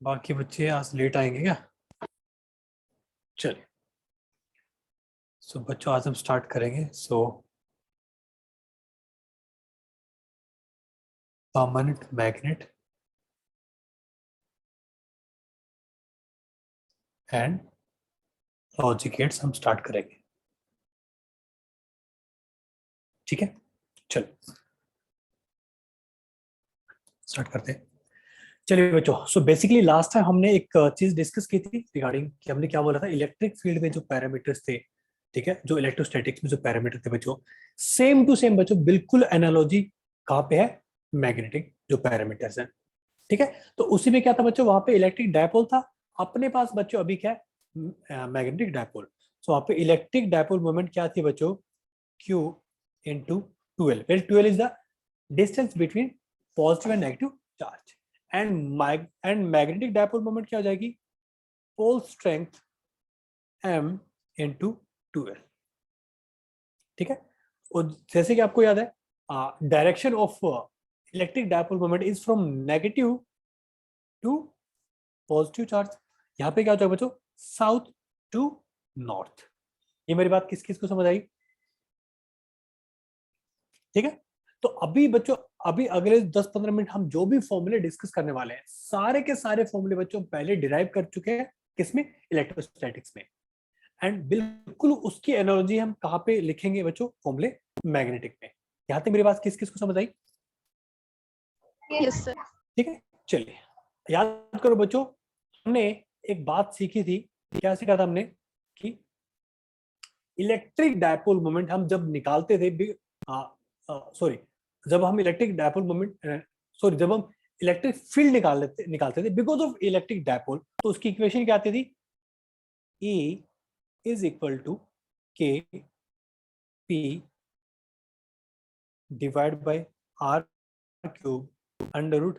बाकी बच्चे आज लेट आएंगे क्या? चलिए। बच्चों आज हम स्टार्ट करेंगे। Permanent magnet and logic gates हम स्टार्ट करेंगे। ठीक है, चलो स्टार्ट करते हैं। चलिए बच्चों, बेसिकली लास्ट टाइम हमने एक चीज डिस्कस की थी रिगार्डिंग कि हमने क्या बोला था, इलेक्ट्रिक फील्ड में जो पैरामीटर्स थे, ठीक है, जो इलेक्ट्रोस्टैटिक्स में जो पैरामीटर थे बच्चों, सेम टू सेम बच्चों बिल्कुल एनालॉजी कहाँ पे है, मैग्नेटिक जो पैरामीटर्स हैं। ठीक है, तो उसी में क्या था बच्चों, वहां पे इलेक्ट्रिक डायपोल था। अपने पास बच्चों अभी क्या है, मैग्नेटिक डायपोल। वहां पे इलेक्ट्रिक डायपोल मोमेंट क्या थी बच्चों, Q into 12, where 12 is the distance between positive and negative charge, and magnetic dipole moment क्या हो जाएगी, pole strength M into 12। ठीक है, और जैसे कि आपको याद है, direction of electric dipole moment is from negative to positive charge. यहाँ पे क्या होता है बच्चों, साउथ टू नॉर्थ। ये मेरी बात किस किस को समझ आई? ठीक है, तो अभी बच्चों, अभी अगले 10-15 मिनट हम जो भी फॉर्मूले डिस्कस करने वाले हैं, सारे के सारे फॉर्मूले बच्चों पहले डिराइव कर चुके हैं। किसमें? इलेक्ट्रोस्टैटिक्स में। एंड बिल्कुल उसकी एनालॉजी हम कहाँ पे लिखेंगे बच्चों, फॉर्मूले मैग्नेटिक में। यहां तक मेरी बात किस किस को समझ आई? Yes sir. ठीक है, चलिए याद करो बच्चों, हमने एक बात सीखी थी। क्या सीखा था हमने कि इलेक्ट्रिक डायपोल मोमेंट हम जब निकालते थे, सॉरी, जब हम इलेक्ट्रिक डायपोल मोमेंट, सॉरी, जब हम इलेक्ट्रिक फील्ड निकालते थे बिकॉज ऑफ इलेक्ट्रिक डायपोल, तो उसकी इक्वेशन क्या आती थी, E is equal to K P divide by R cube under root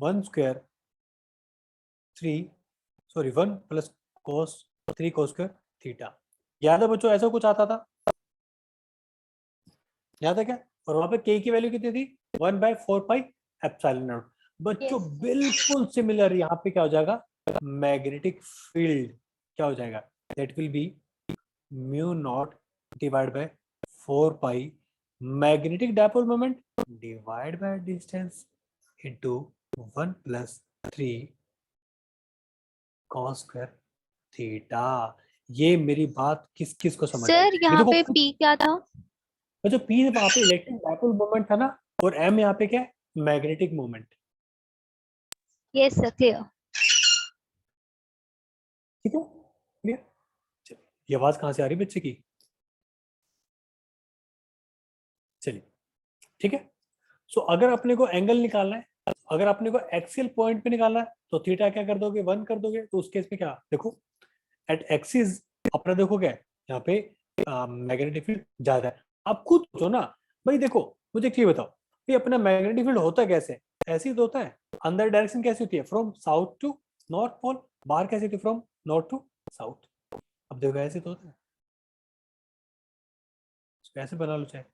1 square 1 plus cos 3 cos square theta. याद है बच्चों, ऐसा कुछ आता था, याद है क्या? और वहां पे के की वैल्यू कितनी थी, 1/4 पाई एप्सिलॉन नॉट। बच्चों Yes. बिल्कुल सिमिलर यहाँ पे क्या हो जाएगा, मैग्नेटिक फील्ड क्या हो जाएगा, that will be mu naught divide by 4 pi magnetic dipole moment divide by distance into 1+3 cos square theta. ये मेरी बात किस किस को समझ आई? सर ये यहाँ देखो, पे पी क्या था? जो पी वहां पे इलेक्ट्रिक डायपोल मोमेंट था ना, और एम यहाँ पे क्या है, magnetic moment. Yes sir, clear. ठीक है, क्लियर। चलिए, ये आवाज कहाँ से आ रही है बच्चे की? चलिए, ठीक है। अगर अपने को एंगल निकालना है, अगर अपने को एक्सियल पॉइंट पे निकालना है, तो थीटा क्या कर दोगे, 1 कर दोगे। तो उस केस में क्या देखो, एट एक्सिस अपना देखो क्या है, यहाँ पे मैग्नेटिक फील्ड ज्यादा है। आप खुद सोचो ना भाई, देखो मुझे एक चीज बताओ, ये अपना मैग्नेटिक फील्ड होता कैसे है? ऐसे ही तो होता है। अंदर डायरेक्शन कैसी होती है, from south to north pole. बाहर कैसी होती है, फ्रॉम नॉर्थ टू साउथ। अब देखो ऐसे तो होता है, इसको ऐसे बना लो चाहे,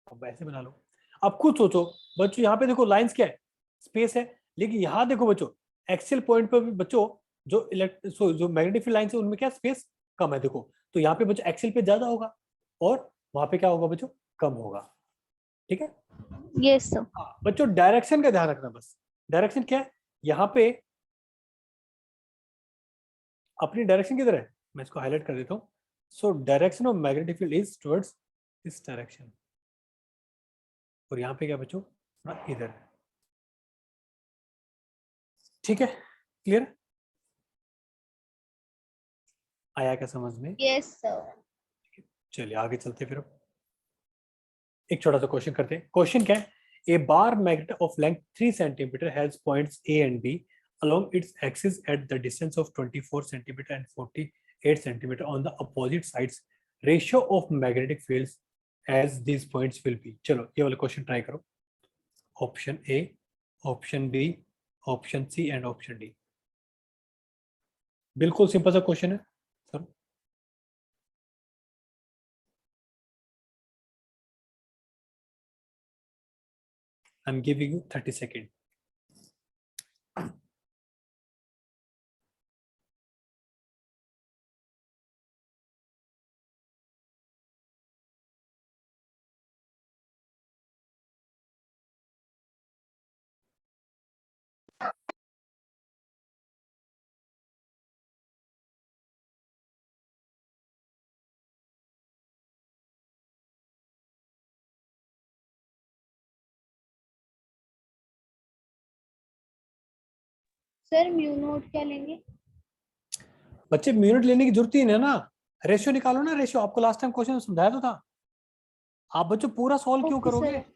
अब ऐसे बना लो। अब खुद सोचो बच्चों, यहाँ पे देखो लाइंस क्या है, स्पेस है। लेकिन यहाँ देखो बच्चों, एक्सियल पॉइंट पर भी बच्चों, जो मैग्नेटिक फील्ड लाइंस है उनमें क्या स्पेस कम है, देखो। तो यहाँ पे बच्चों एक्सियल पे ज्यादा होगा, और वहां पे क्या होगा बच्चों, कम होगा। ठीक है, यस सर। हाँ बच्चों, डायरेक्शन का ध्यान रखना बस। डायरेक्शन क्या है यहाँ पे, अपनी डायरेक्शन किधर है, मैं इसको हाईलाइट कर देता हूँ। Direction of magnetic field is towards this direction, और यहाँ पे क्या बच्चों, इधर है। ठीक है, क्लियर? आया क्या समझ में? Yes sir. चलिए आगे चलते फिर। एक छोटा सा क्वेश्चन करते हैं। क्वेश्चन क्या है, A bar magnet of length 3 centimeter has points A and B along its axis at the distance of 24 centimeter and 48 centimeter on the opposite sides. Ratio of magnetic fields as these points will be. चलो ये वाला question try करो। Option A, option B, option C and option D. बिल्कुल simple सा question है sir. I am giving you 30 second. Sir mu naught क्या लेंगे? बच्चे म्यूनिट लेने की जरूरत ही नहीं है ना, रेशियो निकालो ना, रेशियो आपको लास्ट टाइम क्वेश्चन समझाया तो था। आप बच्चों पूरा सॉल्व क्यों ओके करोगे? सर।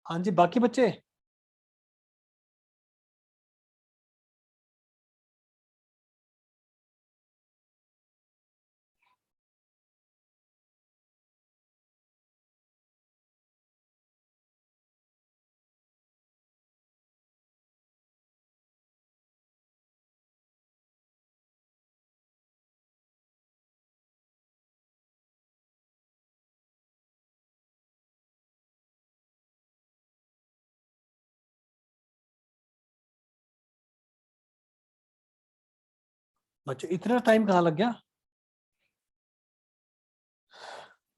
हाँ जी, बाकी बच्चे बच्चों इतना टाइम कहाँ लग गया?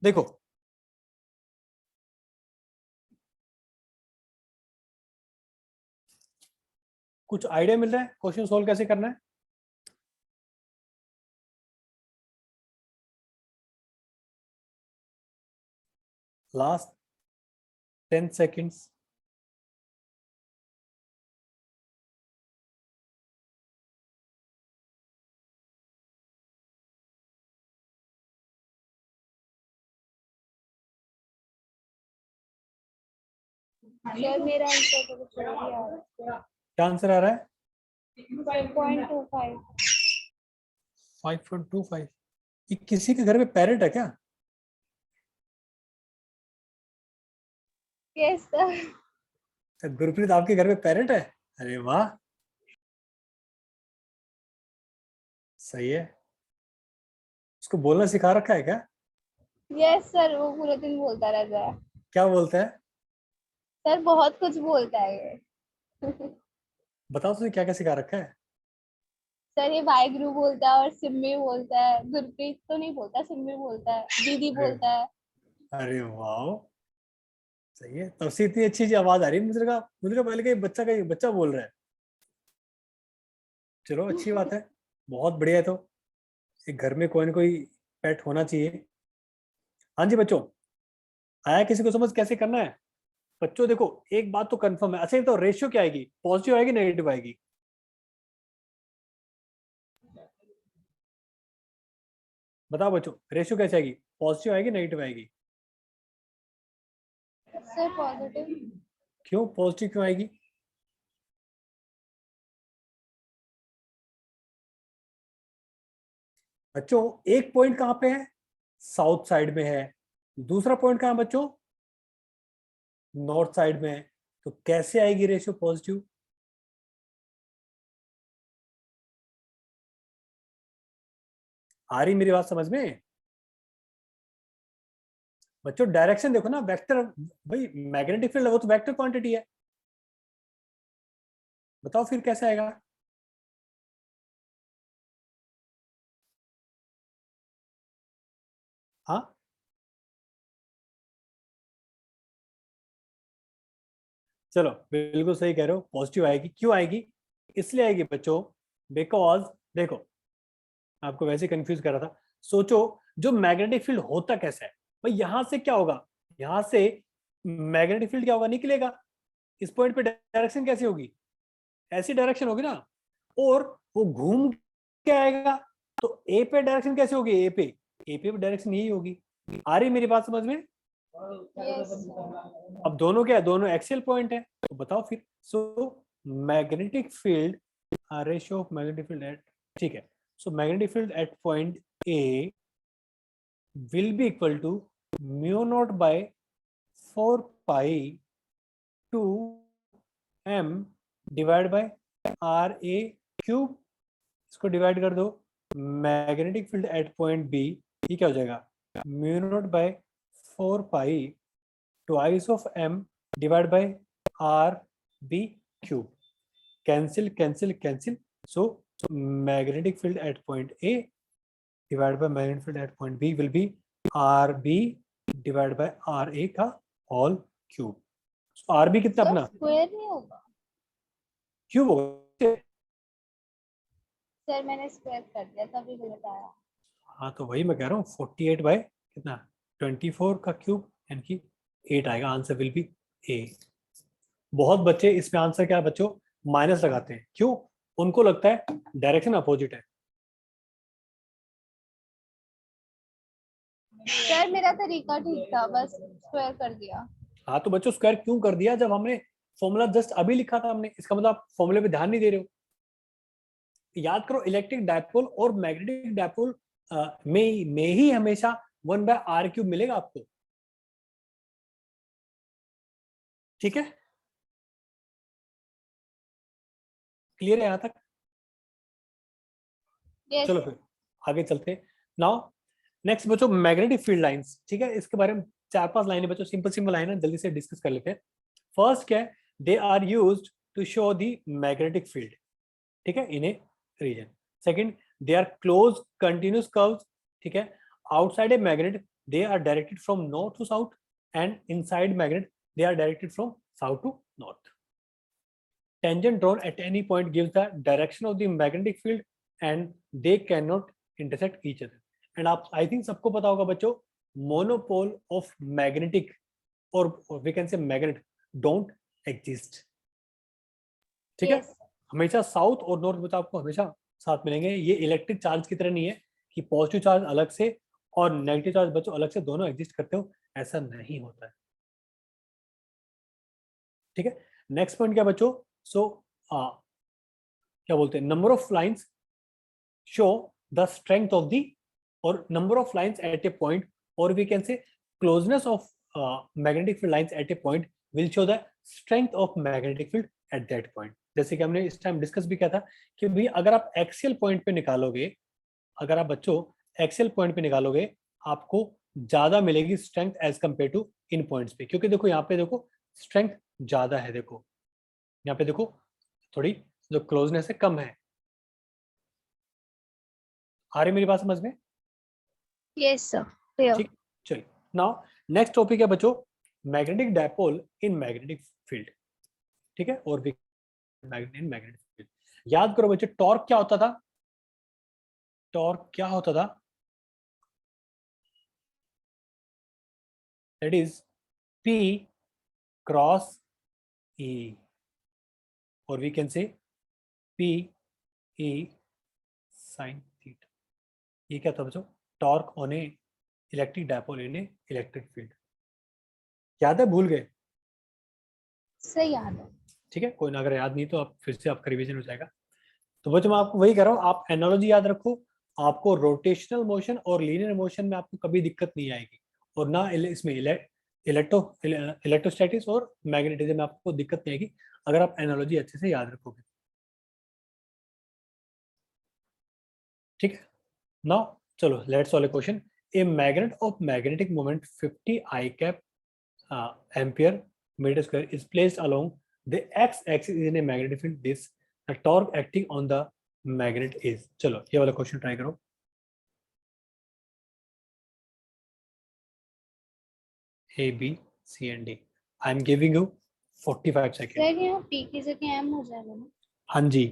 देखो कुछ आइडिया मिल रहा है क्वेश्चन सोल्व कैसे करना है? Last 10 seconds. सर मेरा आंसर तो कुछ और ही आ रहा है। क्या आंसर आ रहा है? 5.25। 5.25। ये किसी के घर में पैरेट है क्या? Yes sir. अच्छा, गुरप्रीत आपके घर में पैरेट है? अरे वाह, सही है। उसको बोलना सिखा रखा है क्या? यस सर, वो पूरे दिन बोलता रहता है। क्या बोलता है? सर बहुत कुछ बोलता है ये। बताओ तुझे क्या क्या सिखा रखा है? सर ये वाहिगुरु बोलता है और सिम्मी बोलता है। गुरप्रीत तो नहीं बोलता, सिम्मी बोलता है, दीदी अरे, बोलता है। अरे वाह, सही है। तब से इतनी अच्छी सी आवाज आ रही है, मुझे लगा पहले कहीं बच्चा बोल रहा है। चलो अच्छी बात है, बहुत बढ़िया है। तो एक घर में कोई ना कोई पेट होना चाहिए। हाँ जी बच्चों, आया किसी को समझ कैसे करना है? बच्चों देखो, एक बात तो कंफर्म है। अच्छा, तो रेशियो क्या आएगी? पॉजिटिव आएगी नेगेटिव आएगी? बताओ बच्चों, रेशियो कैसे आएगी? पॉजिटिव आएगी नेगेटिव आएगी? Sir positive. क्यों पॉजिटिव क्यों आएगी? बच्चों एक पॉइंट कहाँ पे है? साउथ साइड में है। दूसरा पॉइंट कहाँ है बच्चों? नॉर्थ साइड में है। तो कैसे आएगी रेशियो पॉजिटिव? आ रही मेरी बात समझ में? बच्चों डायरेक्शन देखो ना, वेक्टर। भाई मैग्नेटिक फील्ड है, वो तो वेक्टर क्वांटिटी है। बताओ फिर कैसे आएगा? हाँ, चलो बिल्कुल सही कह रहे हो, पॉजिटिव आएगी। क्यों आएगी? इसलिए आएगी बच्चों, बिकॉज देखो, आपको वैसे कंफ्यूज कर रहा था। सोचो, जो मैग्नेटिक फील्ड होता कैसा है? भाई यहां से क्या होगा? यहां से मैग्नेटिक फील्ड क्या होगा? निकलेगा। इस पॉइंट पे डायरेक्शन कैसी होगी? ऐसी डायरेक्शन होगी ना। और वो घूम के आएगा। तो ए पे डायरेक्शन कैसे होगी? ए पे डायरेक्शन यही होगी। आ रही मेरी बात समझ में? यस। अब दोनों क्या है? दोनों एक्सियल पॉइंट है। तो बताओ फिर। सो magnetic field, ratio of magnetic field eight, ठीक है। सो magnetic field at point A will be equal to mu naught by 4 pi 2 m divide by R A cube. इसको डिवाइड कर दो। Magnetic field at point B, ये क्या हो जाएगा? Mu not by 4 pi twice of m divide by R B cube. Cancel cancel cancel. So magnetic field at point A divide by magnetic field at point B will be R B divide by R A का whole cube. R B कितना sir अपना square नहीं होगा. Cube होगा. Sir मैंने square कर दिया तभी गलत आया. हाँ तो वही मैं कह रहा हूँ 48 बाय कितना 24 का क्यूब यानी कि 8 आएगा. आंसर विल बी ए. बहुत बच्चे इसमें आंसर क्या है बच्चों माइनस लगाते हैं. क्यों? उनको लगता है डायरेक्शन अपोजिट है. सर मेरा तरीका ठीक था, बस स्क्वायर कर दिया. हाँ तो बच्चों स्क्वायर क्यों कर दिया जब हमने फॉर्मूला जस्ट अभी लिखा था हमने. इसका मतलब आप फॉर्मूले पे ध्यान नहीं दे रहे हो. याद करो इलेक्ट्रिक डायपोल और मैग्नेटिक डायपोल में ही हमेशा 1/r³ मिलेगा आपको. ठीक है, क्लियर है यहाँ तक? यस. चलो फिर आगे चलते हैं. नाउ नेक्स्ट बच्चों मैग्नेटिक फील्ड लाइंस. ठीक है, इसके बारे में 4-5 लाइनें बच्चों, सिंपल सिंपल लाइन है, जल्दी से डिस्कस कर लेते हैं. फर्स्ट क्या है, they are used to show the magnetic field. ठीक है, in a region. Second, they are close continuous curves. ठीक है, outside a magnet they are directed from north to south and inside magnet they are directed from south to north. Tangent drawn at any point gives the direction of the magnetic field and they cannot intersect each other. And आप I think सबको पता होगा बच्चों monopole of magnetic or we can say magnet don't exist. ठीक है, yes. हमेशा south और north बच्चों आपको हमेशा साथ मिलेंगे. ये इलेक्ट्रिक चार्ज की तरह नहीं है कि पॉजिटिव चार्ज अलग से और नेगेटिव चार्ज बच्चों अलग से दोनों एग्जिस्ट करते हो. ऐसा नहीं होता है. ठीक है, नेक्स्ट पॉइंट क्या बच्चों. सो क्या बोलते हैं number of lines show the strength of the और number of lines at a point और we can say closeness of magnetic field lines at a point will show the strength of magnetic field at that point. जैसे कि हमने इस time discuss भी किया था कि भाई अगर आप एक्सियल पॉइंट पे निकालोगे, अगर आप बच्चों एक्सियल पॉइंट पे निकालोगे आपको ज्यादा मिलेगी strength as compare to in points पे. क्योंकि देखो यहाँ पे देखो स्ट्रेंथ ज्यादा है. देखो यहाँ पे देखो थोड़ी जो क्लोजनेस है कम है. आ रही मेरी बात समझ में? Yes sir. क्लियर. ठीक, चलिए. नाउ नेक्स्ट टॉपिक है बच्चों मैग्नेटिक डायपोल इन मैग्नेटिक फील्ड. ठीक है, और भी मैग्नेट इन मैग्नेटिक फील्ड. याद करो बच्चों टॉर्क क्या होता था. टॉर्क क्या होता था? That is P cross E और we can say P E sin थीटा. ये क्या था बच्चों? Torque on a electric dipole in a electric field. याद है? भूल गए? सही याद है. ठीक है, कोई ना अगर याद नहीं तो आप फिर से आपका रिवीजन हो जाएगा. तो बच्चों मैं आपको वही कह रहा हूँ, आप एनालॉजी याद रखो. आपको रोटेशनल मोशन और लीनियर मोशन में आपको कभी दिक्कत नहीं आएगी और ना इसमें इलेक्ट्रोस्टैटिक्स और मैग्नेटिज्म में आपको दिक्कत नहीं आएगी अगर आप एनालॉजी अच्छे से याद रखोगे. ठीक है, नाउ चलो let's solve a question. A magnet of magnetic moment 50 I cap ampere meter square is placed along the x axis in a magnetic field. This the torque acting on the magnet is. चलो ये वाला question try करो. A B C and D. I am giving you 45 seconds. Sir यहाँ P की जगह M हो जाएगा ना. हाँ जी.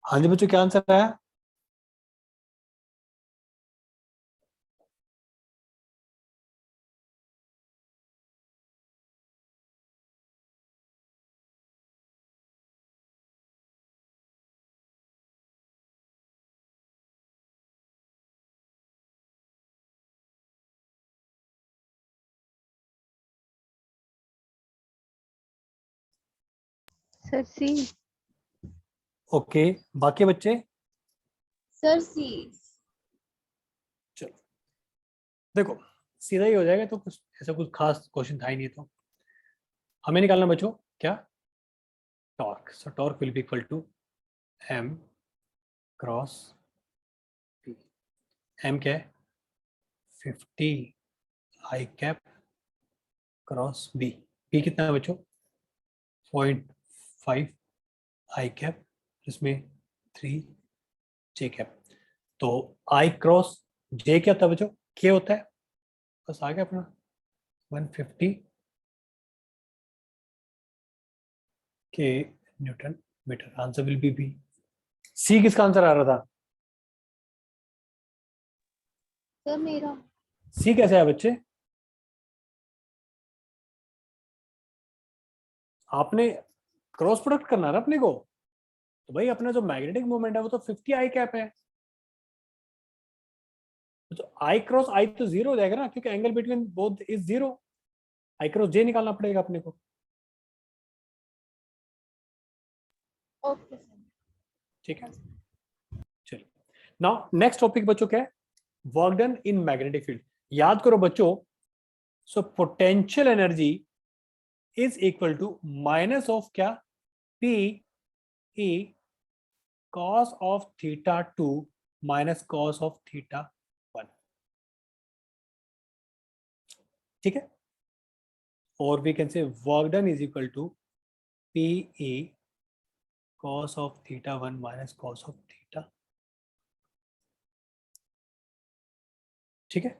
हाँ जी बच्चों क्या आंसर आया? सर सी। ओके, बाकी बच्चे? सर सी। चलो देखो, सीधा ही हो जाएगा, तो कुछ ऐसा कुछ खास क्वेश्चन था ही नहीं। तो हमें निकालना बच्चों क्या, torque. So torque will be equal to M cross P. M क्या है, 50 I cap cross B. B कितना है बच्चों, 0.5 आई कैप, इसमें 3 जे कैप। तो आई क्रॉस जे क्या होता है बच्चों, के होता है, बस आ गया अपना 150 के newton meter. Answer will be B. C किसका आंसर आ रहा था? सर मेरा। सी कैसे है बच्चे? आपने क्रॉस प्रोडक्ट करना है ना अपने को, तो भाई अपना जो मैग्नेटिक मोमेंट है वो तो 50 आई कैप है, तो आई क्रॉस आई तो जीरो हो जाएगा ना, क्योंकि angle between both is zero. I cross J निकालना पड़ेगा अपने को। Okay sir. ठीक है, चलिए नाउ नेक्स्ट टॉपिक बच्चों क्या है, work done in magnetic field. याद करो बच्चों, so potential energy is equal to minus of क्या, P E cos of theta 2 minus cos of theta 1। ठीक है, और we can say work done is equal to P E cos of theta 1 minus cos of theta. ठीक है,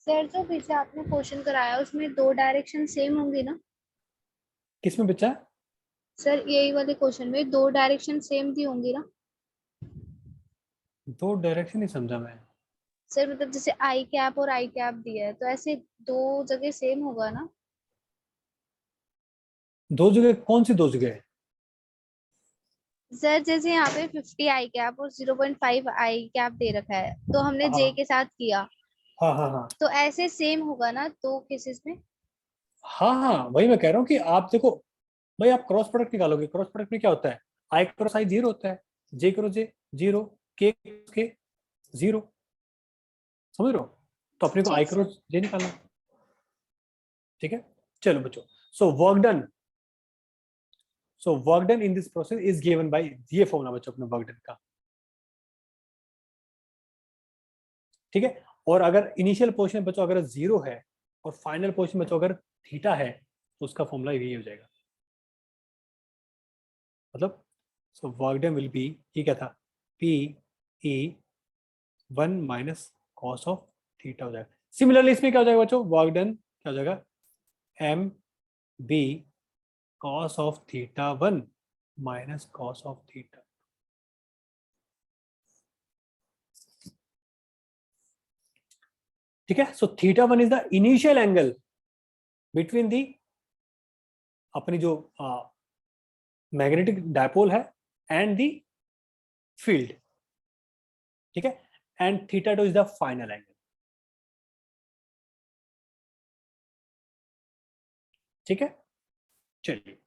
sir जो पीछे आपने question कराया उसमें दो डायरेक्शन सेम होंगी ना? किसमें बच्चा? सर यही वाले क्वेश्चन में दो डायरेक्शन सेम दी होंगी ना? दो डायरेक्शन ही समझा मैं। सर मतलब जैसे आई कैप और आई कैप दिया है तो ऐसे दो जगह सेम होगा ना? दो जगह कौन सी दो जगह है? सर जैसे यहाँ पे 50 आई कैप और 0.5 आई कैप दे रखा है तो हमने जे हाँ के साथ किया, हाँ हाँ हाँ तो ऐसे सेम होगा ना दो केसेस में? हाँ हाँ, वही मैं कह रहा हूँ कि आप देखो भाई, आप क्रॉस प्रोडक्ट निकालोगे, क्रॉस प्रोडक्ट में क्या होता है, आई क्रॉस आई जीरो होता है, जे क्रॉस जे जीरो, के जीरो। समझ रहे हो? तो अपने को आई ठीक सर। क्रॉस जे निकालना है। ठीक है, चलो बच्चों, so work done, so work done in this process is given by ये फॉर्मूला बच्चों अपने वर्क डन का। ठीक है, और अगर इनिशियल पोजीशन बच्चों अगर जीरो है और फाइनल पोजीशन बच्चों अगर थीटा है, तो उसका फॉर्मूला यही हो जाएगा। मतलब so work done will be, ये क्या था, P E 1 minus cos of theta हो जाएगा। सिमिलरली इसमें क्या हो जाएगा बच्चों, वर्क डन क्या हो जाएगा, M B cos of theta 1 minus cos of theta. ठीक है, so theta 1 is the initial angle between the अपनी जो मैग्नेटिक डायपोल है एंड दी फील्ड। ठीक है, and theta 2 is the final angle. ठीक है, चलिए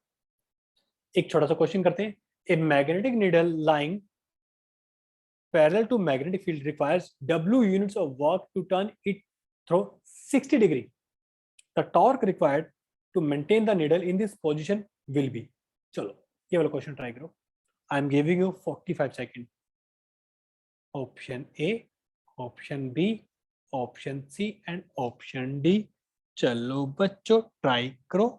एक छोटा सा क्वेश्चन करते हैं। A magnetic needle lying parallel to magnetic field requires W units of work to turn it through 60 degree. The torque required to maintain the needle in this position will be. चलो ये वाला question try करो। I am giving you 45 second. Option A, option B, option C and option D. चलो बच्चों try करो।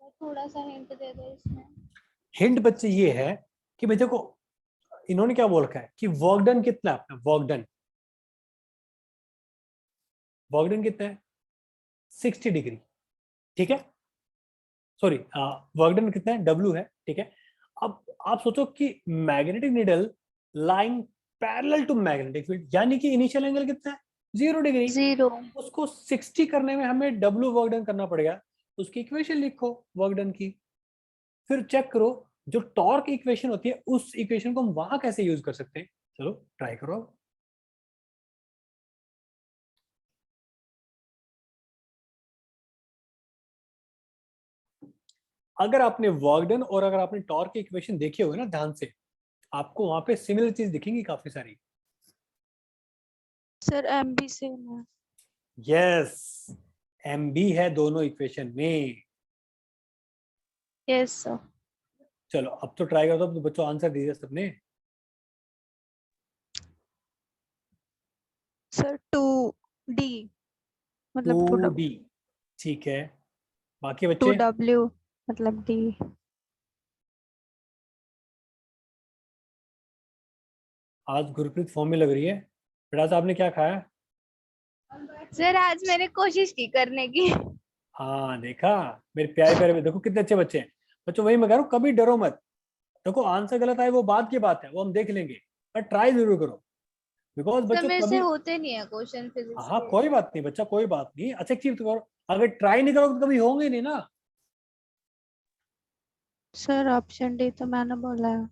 Sir थोड़ा सा hint दे दो इसमें। हिंट बच्चे ये है कि भाई देखो, इन्होंने क्या बोल रखा है कि वर्क डन कितना है, वर्क डन, वर्क डन कितना है 60 डिग्री, ठीक है। सॉरी, वर्क डन कितना है, W है, ठीक है। अब आप सोचो कि magnetic needle lying parallel to magnetic field, यानी कि इनिशियल एंगल कितना है, 0 डिग्री। 0। उसको 60 करने में हमें W वर्क डन करना पड़ेगा। उसकी इक्वेशन लिखो वर्क डन की, फिर चेक करो जो टॉर्क इक्वेशन होती है उस इक्वेशन को हम वहां कैसे यूज कर सकते हैं। चलो ट्राई करो। अगर आपने वर्क डन और अगर आपने टॉर्क की इक्वेशन देखी होगी ना ध्यान से, आपको वहां पे सिमिलर चीज दिखेंगी काफी सारी। सर MB सेम है। यस, MB है दोनों इक्वेशन में। Yes sir. चलो अब तो ट्राई कर दो, अब तो बच्चों आंसर दीजिए सबने। सर 2D मतलब 2D, ठीक है। बाकी बच्चे 2W मतलब D। आज गुरप्रीत फॉर्म में लग रही है। बेटा साहब ने क्या खाया? सर आज मैंने कोशिश की करने की। हाँ देखा, मेरे प्यारे प्यारे, देखो कितने अच्छे बच्चे हैं। बच्चों वही मैं कह रहा हूँ, कभी डरो मत। देखो आंसर गलत आए वो बात की बात है, वो हम देख लेंगे, पर ट्राई जरूर करो। बिकॉज सर बच्चों मेरे से कभी, होते नहीं है क्वेश्चन फिजिक्स हाँ के। कोई बात नहीं बच्चा, कोई बात नहीं। अच्छा एक चीज तो करो, अगर ट्राई नहीं करोगे तो कभी होंगे नहीं ना। सर ऑप्शन डी तो मैंने बोला है।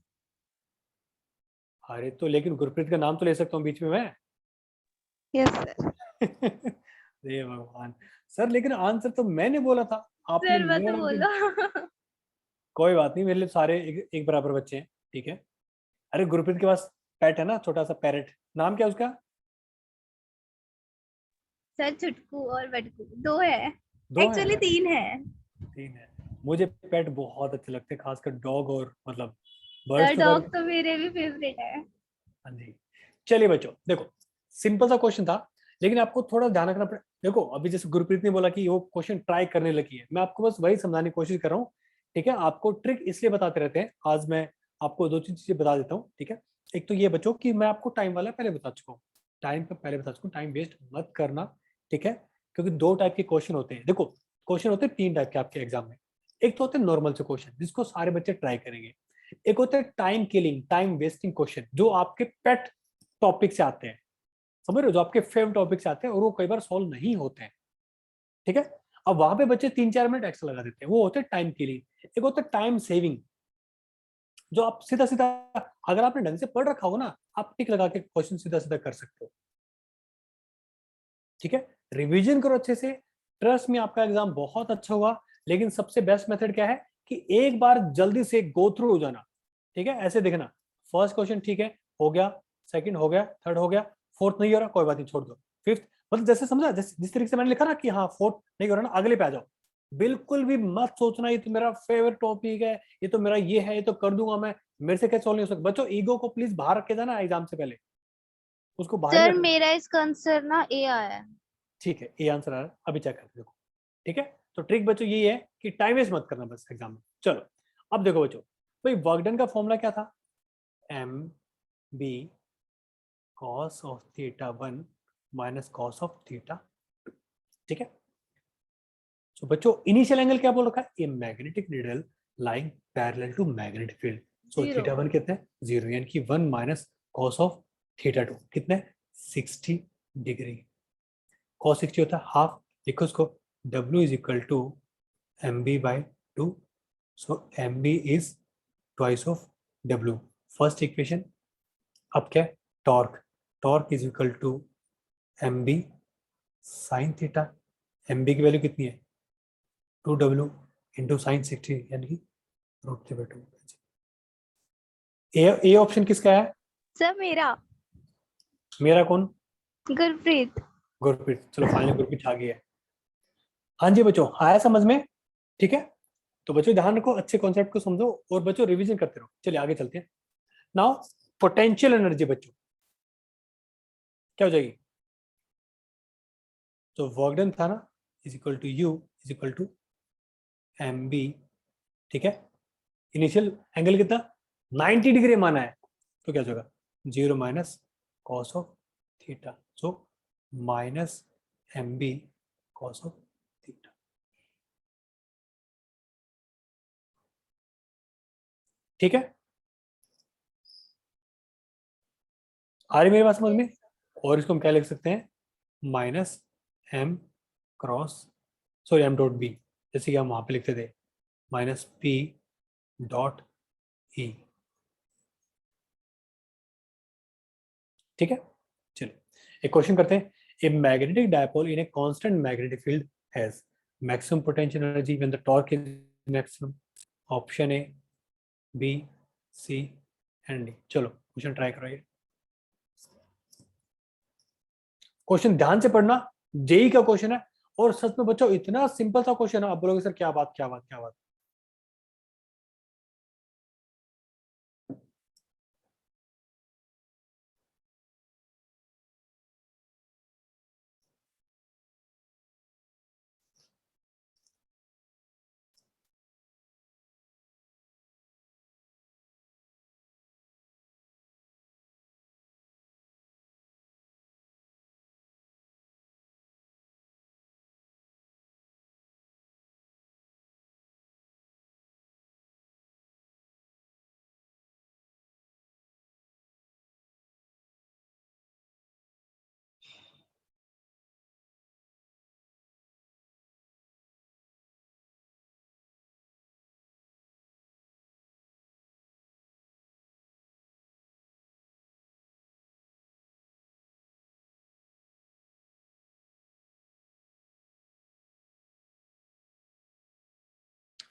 अरे तो लेकिन गुरप्रीत का नाम तो ले सकता हूँ बीच में मैं। Yes sir. हे भगवान। सर लेकिन आंसर तो मैंने बोला था, आपने सर मत मेरा नाम क्यों? बोलो। कोई बात नहीं, मेरे लिए सारे एक बराबर बच्चे हैं, ठीक है। अरे गुरप्रीत के पास पेट है ना, छोटा सा पैरेट, नाम क्या है उसका? सर छुटकू और बटकू 2 है। दो है एक्चुअली यार, 3 है। 3 है। मुझे पेट बहुत अच्छे लगते हैं, खासकर डॉग और मतलब सर बर्ड्स तो डॉग खैर। तो मेरे भी फेवरेट है। हाँ जी। चलिए बच्चों देखो, सिंपल सा क्वेश्चन था, लेकिन आपको थोड़ा ध्यान रखना पड़े। देखो अभी जैसे गुरप्रीत ने बोला कि वो क्वेश्चन ट्राई करने लगी है, मैं आपको बस वही समझाने की कोशिश कर रहा हूँ, ठीक है। आपको ट्रिक इसलिए बताते रहते हैं, आज मैं आपको 2 चीजें बता देता हूँ, ठीक है। एक तो ये बच्चों कि मैं आपको टाइम वाला पहले बता चुका हूँ, टाइम का पहले बता चुका हूँ, टाइम वेस्ट मत करना, ठीक है। क्योंकि 2 टाइप के क्वेश्चन होते हैं, देखो क्वेश्चन होते हैं 3 टाइप के आपके एग्जाम में। एक तो होते हैं नॉर्मल से क्वेश्चन जिसको सारे बच्चे ट्राई करेंगे। एक होता है time killing, time wasting question, जो आपके पेट टॉपिक से आते हैं, समझ रहे हो, जो आपके फेवरेट टॉपिक से आते हैं और वो कई बार सॉल्व नहीं होते हैं, ठीक है। अब वहां पे बच्चे 3-4 मिनट एक्स्ट्रा लगा देते हैं, वो होते हैं टाइम किलिंग। एक होता है टाइम सेविंग, जो आप सीधा सीधा, अगर आपने ढंग से पढ़ रखा हो ना, आप टिक लगा के क्वेश्चन सीधा सीधा कर सकते हो, ठीक है। रिवीजन करो अच्छे से, ट्रस्ट में आपका एग्जाम बहुत अच्छा होगा। लेकिन सबसे बेस्ट मेथड क्या है कि एक बार जल्दी से गो थ्रू हो जाना, ठीक है। ऐसे देखना, फर्स्ट क्वेश्चन ठीक है, हो गया, सेकंड हो गया, थर्ड हो गया, फोर्थ नहीं हो रहा, कोई बात नहीं छोड़ दो, फिफ्थ, मतलब जैसे समझा, जिस तरीके से मैंने लिखा ना कि हाँ फोर्थ नहीं हो रहा ना, अगले पे आ जाओ। बिल्कुल भी मत सोचना ये तो मेरा फेवरेट टॉपिक है, ये तो मेरा ये है, ये तो कर दूंगा मैं, मेरे से क्या सॉल्व नहीं हो सकता। बच्चों ईगो को प्लीज बाहर रख के जाना एग्जाम से पहले, उसको बाहर ही सर रखना। मेरा इसका आंसर ना A आया है। ठीक है, ये आंसर आ रहा है, अभी चेक करके देखो, ठीक है। तो ट्रिक बच्चों यही है कि टाइम वेस्ट मत करना बस एग्जाम में। चलो अब देखो बच्चों, भाई वर्क डन का फॉर्मूला क्या था, MB cos of theta 1 minus cos of theta, ठीक है। तो बच्चों इनिशियल एंगल क्या बोल रखा है, a magnetic needle lying parallel to magnetic field. So 0। Theta 1 कितना है, 0, यानी कि 1 माइनस कॉस ऑफ थीटा 2 कितना है, 60 डिग्री। कॉस 60 होता है हाफ, लिखो उसको, W is equal to MB by 2। So MB is twice of W, first equation. अब क्या है, torque, torque is equal to MB sine theta, MB की वैल्यू कितनी है, 2W इंटू साइन 60, यानी कि √3/2। ए ऑप्शन किसका है, सर मेरा मेरा कौन, गुरप्रीत। गुरप्रीत। चलो फाइनली गुरप्रीत आ गई है। हाँ जी बच्चों, आया समझ में, ठीक है। तो बच्चों ध्यान रखो, अच्छे कॉन्सेप्ट को समझो और बच्चों रिवीजन करते रहो। चलिए आगे चलते हैं। नाउ पोटेंशियल एनर्जी बच्चों क्या हो जाएगी, तो वर्क डन था ना, is equal to U is equal to MB, ठीक है। इनिशियल एंगल कितना, 90 डिग्री माना है, तो क्या हो जाएगा, 0 minus cos of theta, so minus MB cos of ठीक है, आ रही मेरी बात समझ में? और इसको हम क्या लिख सकते हैं, minus M cross, sorry M dot B, जैसे कि हम वहां पे लिखते थे माइनस पी डॉट ई। ठीक है, चलिए एक क्वेश्चन करते हैं। A magnetic dipole in a constant magnetic field has maximum potential energy when the torque is maximum. Option A, B, C and D. चलो क्वेश्चन ट्राई करो। ये क्वेश्चन ध्यान से पढ़ना, जेई का क्वेश्चन है, और सच में बच्चों इतना सिंपल सा क्वेश्चन है, आप बोलोगे सर क्या बात क्या बात क्या बात।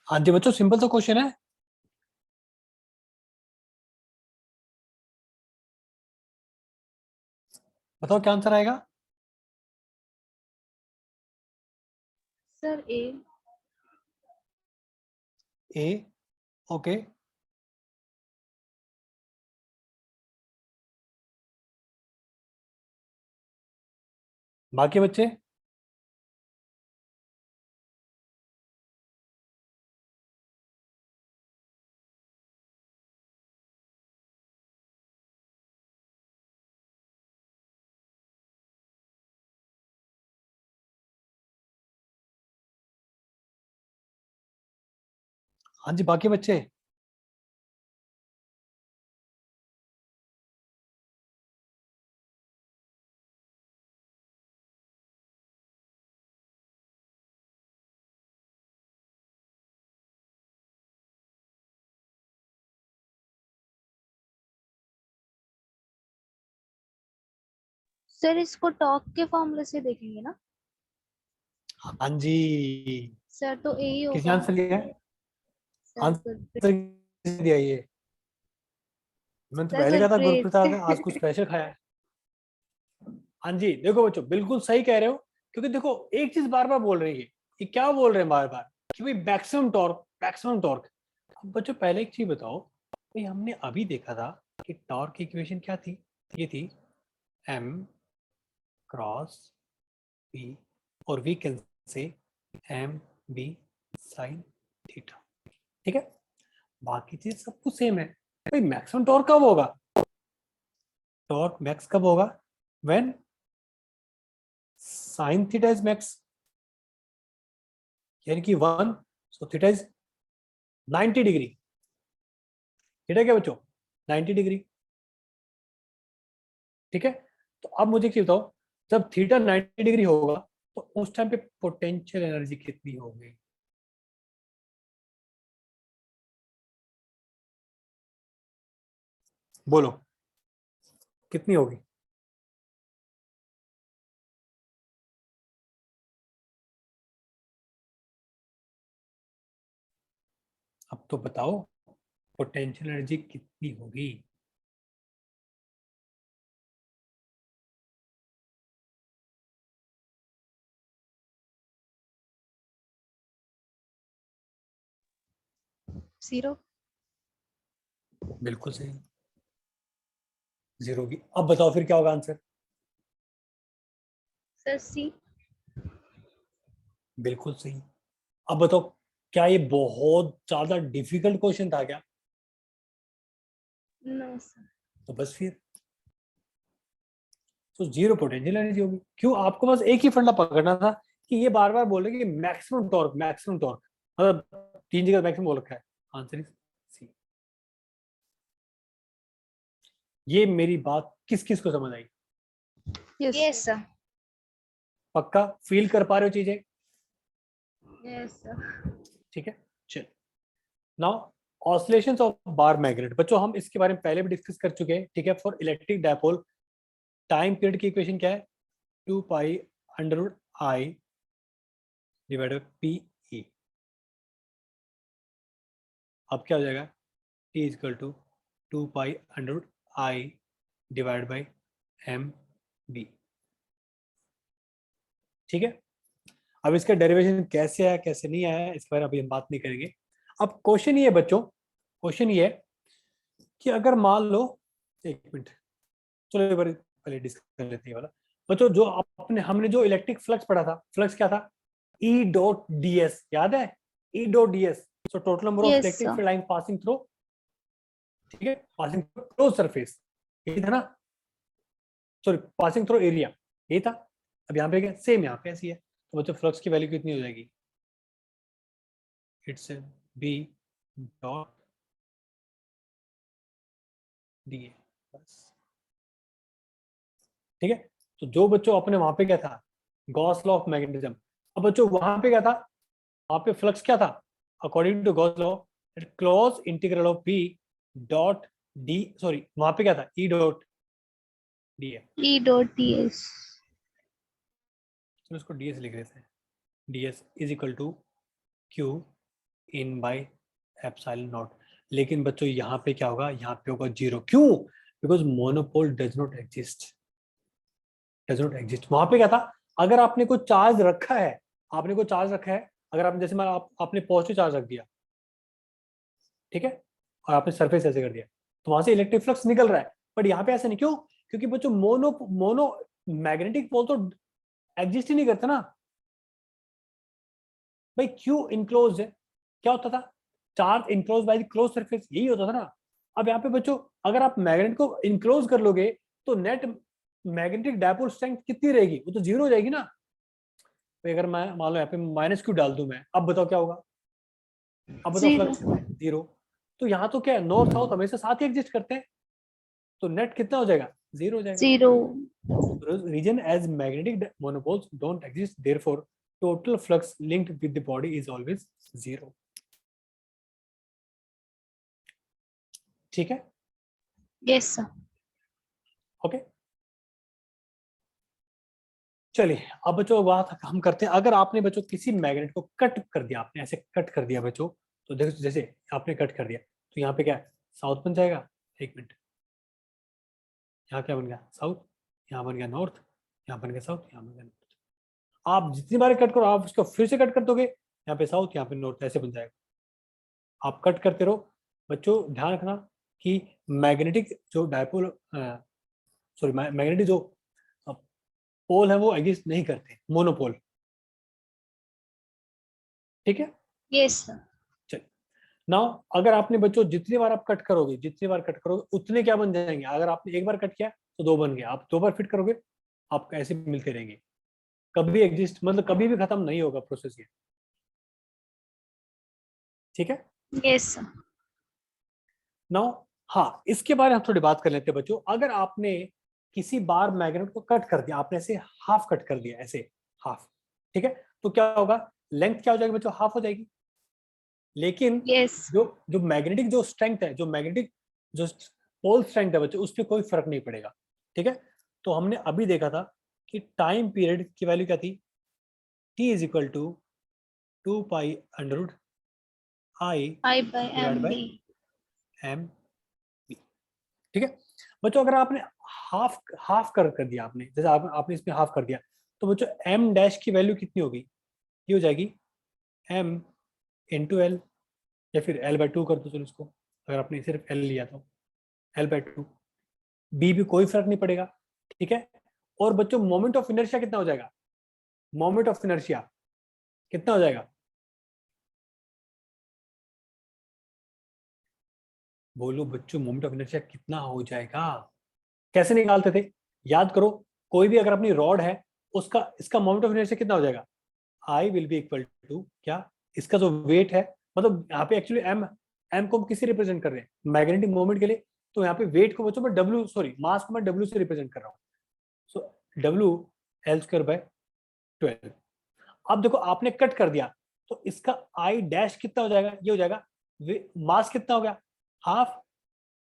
हाँ जी बच्चों, सिंपल सा क्वेश्चन है। बताओ क्या आंसर आएगा। सर ए। ए, ओके। बाकी बच्चे? हाँ जी बाकी बच्चे? सर इसको टॉक के फॉर्मूले से देखेंगे ना? हाँ जी। सर तो ए ही किसने होगा। आंसर लिया है? सर आंसर किसने दिया ये? मैंने तो सर पहले कहा था गुरप्रीत गुरप्रीत। आज कुछ स्पेशल खाया है। हाँ जी देखो बच्चों, बिल्कुल सही कह रहे हो, क्योंकि देखो एक चीज बार बार बोल रही है, ये क्या बोल रहे हैं बार बार कि भाई मैक्सिमम टॉर्क, मैक्सिमम टॉर्क। अब बच्चों पहले एक चीज बताओ, भाई हमने अभी देखा था कि टॉर्क की इक्वेशन क्या थी, ये थी एम क्रॉस पी, और we can say M B sine theta. ठीक है, बाकी चीज सब कुछ सेम है। भाई मैक्सिमम टॉर्क कब होगा, टॉर्क मैक्स कब होगा, when sine theta is max, यानी कि 1, so theta is 90 degree. Theta क्या बच्चों, 90 डिग्री। ठीक है, तो अब मुझे क्या बताओ, जब थीटा 90 डिग्री होगा तो उस टाइम पे पोटेंशियल एनर्जी कितनी होगी? बोलो कितनी होगी? अब तो बताओ पोटेंशियल एनर्जी कितनी होगी? जीरो। बिल्कुल सही, जीरो होगी। अब बताओ फिर क्या होगा आंसर? सर सी। बिल्कुल सही। अब बताओ, क्या ये बहुत ज्यादा डिफिकल्ट क्वेश्चन था क्या? No sir. तो बस फिर तो जीरो पोटेंशियल एनर्जी होगी। क्यों, आपको बस एक ही फंडा पकड़ना था कि ये बार बार बोल रहे हैं कि मैक्सिमम टॉर्क, मैक्सिमम टॉर्क, मतलब तीन जगह मैक्सिमम बोल रखा है। Answer is C. ये मेरी बात किस किस को समझ आई? Yes sir. पक्का फील कर पा रहे हो चीजें? Yes sir. ठीक है, चल now oscillations of bar magnet. बच्चों हम इसके बारे में पहले भी डिस्कस कर चुके हैं, ठीक है। For electric dipole time period की इक्वेशन क्या है? 2 pi under root I divided by P E. अब क्या हो जाएगा? T is equal to 2 pi under root I divide by M B. ठीक है, अब इसका डेरिवेशन कैसे आया कैसे नहीं आया इसके बारे में अभी हम बात नहीं करेंगे। अब क्वेश्चन ये है बच्चों, क्वेश्चन ये है कि अगर मान लो, एक मिनट, चलो एक बार पहले डिस्कस कर लेते हैं वाला। बच्चों जो अपने हमने जो इलेक्ट्रिक फ्लक्स पढ़ा था, फ्लक्स क्या था? ई डॉट डी एस, याद है? E dot D S, so total number of yes electric sir. Field line passing through, ठीक है, पासिंग थ्रू क्लोज सरफेस, यही था ना? सॉरी, पासिंग थ्रू एरिया, यही था। अब यहाँ पे क्या सेम, यहाँ पे ऐसी है, तो बच्चों फ्लक्स की वैल्यू कितनी हो जाएगी? It's B dot D A बस। ठीक है, तो जो बच्चों अपने वहां पे क्या था? Gauss law of magnetism. अब बच्चों वहां पे क्या था? वहां पे फ्लक्स क्या था? According to Gauss law, close integral of B dot D, sorry वहां पे क्या था? ई डॉट डी है, ई डॉट डी एस। तो इसको डी एस लिख देते हैं। D S is equal to Q in by epsilon naught. लेकिन बच्चों यहाँ पे क्या होगा? यहाँ पे होगा जीरो। क्यों? Because monopole does not exist, does not exist. वहां पे क्या था? अगर आपने कोई चार्ज रखा है, आपने कोई चार्ज रखा है, अगर आपने जैसे मैं आपने पॉजिटिव चार्ज रख दिया, ठीक है, और आपने सरफेस ऐसे कर दिया, तो वहां से इलेक्ट्रिक फ्लक्स निकल रहा है। बट यहाँ पे ऐसा नहीं, क्यों? क्योंकि बच्चों मोनो मोनो मैग्नेटिक पोल तो एग्जिस्ट ही नहीं करते ना भाई। क्यों इनक्लोज है? क्या होता था? Charge enclose by the close surface, यही होता था ना। अब यहाँ पे बच्चों अगर आप मैग्नेट को इनक्लोज कर लोगे तो नेट मैग्नेटिक डायपोल स्ट्रेंथ कितनी रहेगी? वो तो जीरो हो जाएगी ना। तो अगर मैं मान लो यहाँ पे माइनस क्यू डाल दूं मैं, अब बताओ क्या होगा? अब बताओ जीरो। Flux zero. तो यहाँ तो क्या है, नॉर्थ साउथ हमेशा साथ ही एग्जिस्ट करते हैं, तो नेट कितना हो जाएगा? जीरो हो जाएगा। Zero. Region as magnetic monopoles don't exist, therefore total flux linked with the body is always zero. ठीक है, यस सर। ओके। चलिए अब बच्चों बात हम करते हैं, अगर आपने बच्चों किसी मैग्नेट को कट कर दिया, आपने ऐसे कट कर दिया बच्चों, तो देखो जैसे आपने कट कर दिया, तो यहाँ पे क्या है? साउथ बन जाएगा। एक मिनट, यहाँ क्या बन गया? साउथ, यहाँ बन गया नॉर्थ, यहाँ बन गया साउथ, यहाँ बन गया नॉर्थ। आप जितनी बार कट करो आप उसको फिर से कट कर दोगे, यहाँ पे साउथ यहाँ पे नॉर्थ, ऐसे बन जाएगा। आप कट करते रहो। बच्चों ध्यान रखना कि मैग्नेटिक जो डायपोल, सॉरी मैग्नेटिक जो पोल है वो एग्जिस्ट नहीं करते, मोनोपोल। ठीक है, यस सर। चल नाउ अगर आपने बच्चों जितनी बार आप कट करोगे, जितनी बार कट करोगे उतने क्या बन जाएंगे? अगर आपने एक बार कट किया तो दो बन गया, आप दो बार फिट करोगे, आप ऐसे मिलते रहेंगे, कभी एग्जिस्ट मतलब कभी भी खत्म नहीं होगा प्रोसेस ये। ठीक है, यस सर। नाउ हाँ इसके बारे में हम थोड़ी बात कर लेते हैं बच्चों। अगर आपने किसी बार मैग्नेट को कट कर दिया, आपने ऐसे हाफ कट कर दिया, ऐसे हाफ, ठीक है, तो क्या होगा? लेंथ क्या हो जाएगी बच्चों? हाफ हो जाएगी। लेकिन यस। जो जो मैग्नेटिक जो स्ट्रेंथ है, जो मैग्नेटिक जो पोल स्ट्रेंथ है बच्चों, उस पर कोई फर्क नहीं पड़ेगा। ठीक है, तो हमने अभी देखा था कि टाइम पीरियड की वैल्यू क्या थी? T is equal to 2 pi under root I I by divide M by B. M B. ठीक है बच्चों, अगर आपने हाफ हाफ कर दिया, आपने जैसे आपने इसमें हाफ कर दिया, तो बच्चों एम डैश की वैल्यू कितनी होगी? ये हो जाएगी एम इंटू एल, या फिर एल बाई टू कर दो चलो इसको, अगर आपने सिर्फ एल लिया तो एल बाई टू। बी भी कोई फर्क नहीं पड़ेगा। ठीक है, और बच्चों मोमेंट ऑफ इनर्शिया कितना हो जाएगा? मोमेंट ऑफ इनर्शिया कितना हो जाएगा? बोलो बच्चों, मोमेंट ऑफ इनर्शिया कितना हो जाएगा? कैसे निकालते थे? याद करो, कोई भी अगर अपनी रॉड है, उसका इसका मोमेंट ऑफ इनर्शिया कितना हो जाएगा? I will be equal to क्या? इसका जो वेट है, मतलब यहाँ पे एक्चुअली एम, एम को हम किसी रिप्रेजेंट कर रहे हैं? मैग्नेटिक मोमेंट के लिए तो यहाँ पे वेट को बच्चों मैं डब्ल्यू सॉरी मास को मैं डब्ल्यू से रिप्रेजेंट कर रहा हूँ, so W L square by 12। अब देखो आपने कट कर दिया तो इसका आई डैश कितना हो जाएगा, ये हो जाएगा मास कितना हो गया हाफ,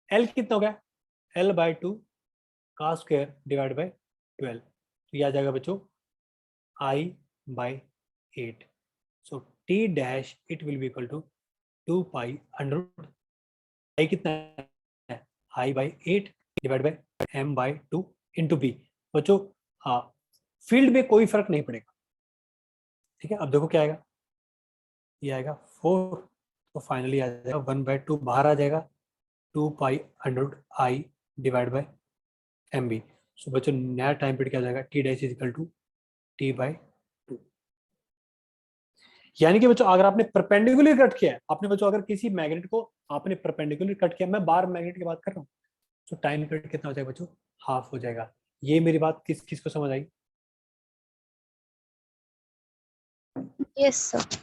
एल कितना हो गया एल बाय 2 का स्क्वायर डिवाइड बाय 12, तो ये आ जाएगा बच्चों I by 8। So T dash it will be equal to 2 pi under I कितना है I by 8 divide by M by 2 into B. बच्चों हाँ फील्ड में कोई फर्क नहीं पड़ेगा, ठीक है। अब देखो क्या आएगा, ये आएगा 4, तो फाइनली आ जाएगा 1/2 बाहर आ जाएगा 2 pi under I divide by M B. So बच्चों नया टाइम पीरियड क्या आ जाएगा T dash is equal to T by 2। यानी कि बच्चों अगर आपने परपेंडिकुलर कट किया है, आपने बच्चों अगर किसी मैग्नेट को आपने परपेंडिकुलर कट किया, मैं बार मैग्नेट की बात कर रहा हूँ, तो टाइम पीरियड कितना हो जाएगा बच्चों हाफ हो जाएगा। ये मेरी बात किस किस को समझ आई? Yes sir.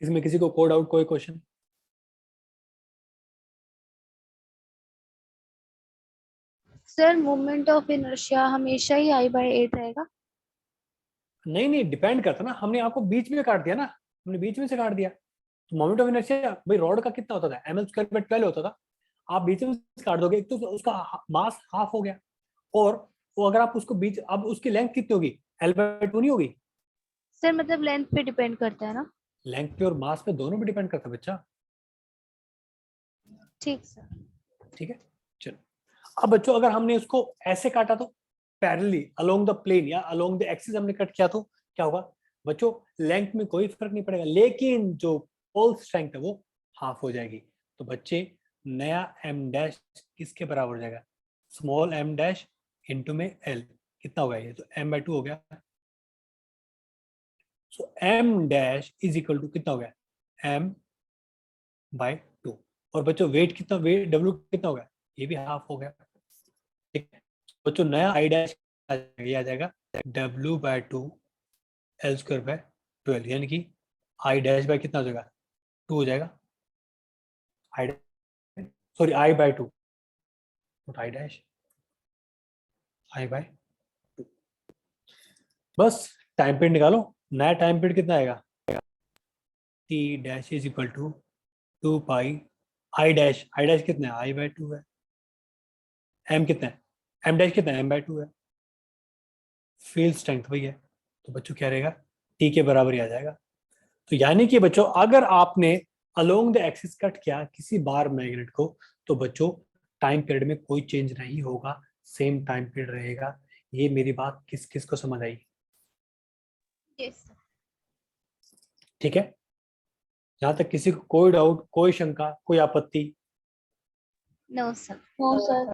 इसमें किसी को कोड आउट कोई question? Sir moment of inertia हमेशा ही आई बाय 8 रहेगा? नहीं नहीं डिपेंड करता ना, हमने आपको बीच में काट दिया ना, हमने बीच में से काट दिया। तो मोमेंट ऑफ इनर्शिया भाई रॉड का कितना होता था एम एल स्क्वायर बाय 12 होता था, आप बीच में से काट दोगे एक तो उसका मास हाफ हो गया, और वो अगर आप उसको बीच अब उसकी लेंथ कितनी होगी एल बाय 2 नहीं होगी? सर मतलब लेंथ पे डिपेंड करता है ना? लेंथ पे और मास पे दोनों पे डिपेंड करता है बच्चा, ठीक सर। ठीक है। चलो अब बच्चों अगर हमने उसको ऐसे काटा तो पैरेलली अलोंग द प्लेन या अलोंग द एक्सिस हमने कट किया तो क्या होगा बच्चों, लेंथ में कोई फर्क नहीं पड़ेगा, लेकिन जो पोल स्ट्रेंथ है वो हाफ हो जाएगी। तो बच्चे नया एम डैश किसके बराबर हो जाएगा, स्मॉल एम डैश इंटू में एल कितना होगा, ये तो एम बाय 2 हो गया। So M dash is equal to कितना हो गया एम बाय 2, और बच्चों वेट कितना, वेट डब्ल्यू कितना हो गया, ये भी हाफ हो गया, ठीक है। बच्चों नया आई डैश ये आ जाएगा W by 2 L square by 12, यानी कि आई डैश बाय कितना हो जाएगा 2 हो जाएगा, I sorry I by 2 I dash I by 2। बस टाइम पीरियड निकालो, नया टाइम पीरियड कितना आएगा T dash is equal to 2 pi I dash कितना है आई बाय 2 है, एम कितना है एम डैश कितना है एम बाय 2 है, फील्ड स्ट्रेंथ वही है, तो बच्चों क्या रहेगा टी के बराबर ही आ जाएगा। तो यानी कि बच्चों अगर आपने अलोंग द एक्सिस कट किया किसी बार मैग्नेट को, तो बच्चों टाइम पीरियड में कोई चेंज नहीं होगा, सेम टाइम पीरियड रहेगा। ये मेरी बात किस किस को समझ आई? Yes sir. ठीक है, जहां तक किसी को कोई डाउट कोई शंका कोई आपत्ति? No sir. No sir.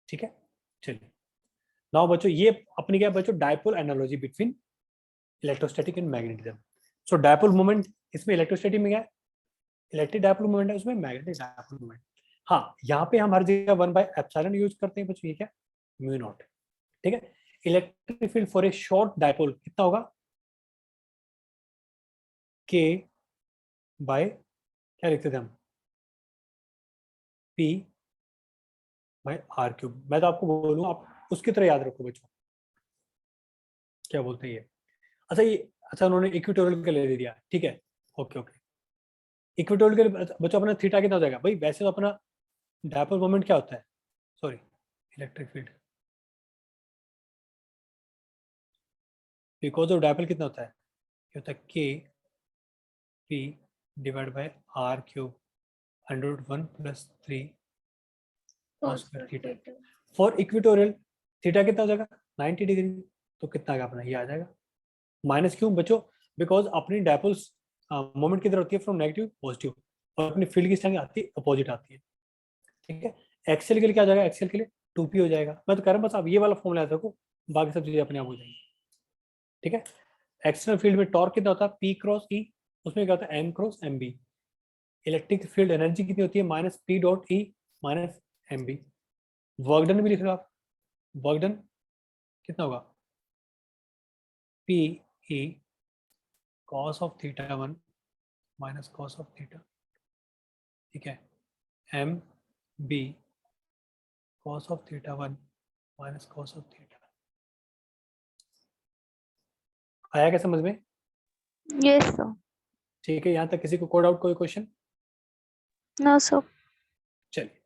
ठीक है चलिए, नाउ बच्चों ये अपनी क्या बच्चों dipole analogy between electrostatic and magnetism. So dipole moment इसमें इलेक्ट्रोस्टैटिक में क्या है, इलेक्ट्रिक डायपोल मोमेंट है, उसमें मैग्नेटिक डायपोल मोमेंट। हाँ यहाँ पे हम हर जगह 1/ε यूज करते हैं बच्चों, ये क्या म्यू नॉट, ठीक है। Electric field for a short dipole कितना होगा के बाय क्या लिखते थे हम पी बाय आर क्यूब। मैं तो आपको बोलूँ आप उसकी तरह याद रखो बच्चों, क्या बोलते हैं ये, अच्छा ये अच्छा उन्होंने इक्वेटोरियल का ले दिया, ठीक है ओके ओके। इक्वेटोरियल के बच्चों अपना थीटा कितना हो जाएगा भाई, वैसे तो अपना डायपोल मोमेंट क्या होता है, sorry electric field because of dipole कितना होता है, ये होता है K P divide by R cube under 1+3 cos square theta. For equatorial theta कितना हो जाएगा 90 डिग्री, तो कितना आएगा अपना ये आ जाएगा माइनस, क्यों बच्चों बिकॉज अपनी डायपोल्स मोमेंट किधर होती है फ्रॉम नेगेटिव पॉजिटिव, और अपनी फील्ड की स्ट्रेंथ आती है अपोजिट आती है, ठीक है। एक्सेल के लिए क्या हो जाएगा, एक्सेल के लिए 2p हो जाएगा। मैं तो कह रहा हूँ बस आप ये वाला फॉर्मूला याद रखो, बाकी सब चीजें अपने आप हो जाएंगी, ठीक है। एक्सटर्नल फील्ड में टॉर्क कितना होता है पी क्रॉस ई, उसमें क्या होता है M cross M B. Electric field energy कितनी होती है minus P dot E minus M B. Work done भी लिख लो आप, वर्क डन कितना होगा P E cos of theta 1 minus cos of theta, ठीक है, M B cos of theta 1 minus cos of theta। आया क्या समझ में? Yes sir. ठीक है, यहाँ तक किसी को कोड आउट कोई क्वेश्चन? No sir. चलिए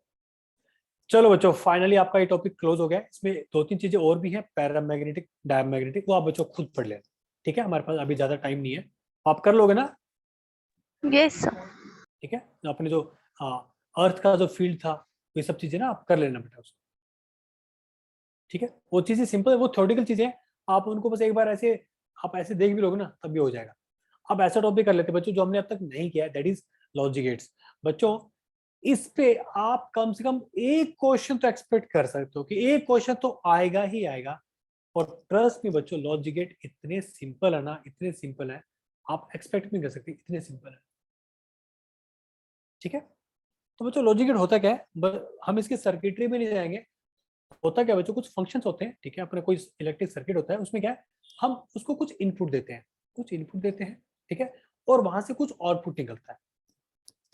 चलो बच्चों, फाइनली आपका ये टॉपिक क्लोज हो गया। इसमें 2-3 चीजें और भी हैं, पैरामैग्नेटिक, डायमैग्नेटिक, वो आप बच्चों खुद पढ़ लेना। ठीक है, हमारे पास अभी ज्यादा टाइम नहीं है, आप कर लोगे ना? Yes sir. ठीक है, अपने जो अर्थ का जो फील्ड था, ये सब चीजें ना आप कर लेना बेटा उसको। ठीक है, वो चीजें सिंपल है, वो थ्योरेटिकल चीजें हैं, आप उनको बस एक बार ऐसे आप ऐसे देख भी लोगे ना तब भी हो जाएगा। अब ऐसा टॉपिक कर लेते हैं बच्चों जो हमने अब तक नहीं किया है, दैट इज लॉजिक गेट्स। बच्चों इस पे आप कम से कम एक क्वेश्चन तो एक्सपेक्ट कर सकते हो कि एक क्वेश्चन तो आएगा ही आएगा। और ट्रस्ट में बच्चों लॉजिक गेट इतने सिंपल है ना, इतने सिंपल है, आप एक्सपेक्ट नहीं कर सकते, इतने सिंपल है। ठीक है, तो बच्चों लॉजिक गेट होता क्या है, हम इसके सर्किटरी में नहीं जाएंगे। होता क्या बच्चों, कुछ फंक्शंस होते हैं, ठीक है, अपने कोई इलेक्ट्रिक सर्किट होता है, उसमें क्या है, हम उसको कुछ इनपुट देते हैं, ठीक है, और वहां से कुछ आउटपुट निकलता है।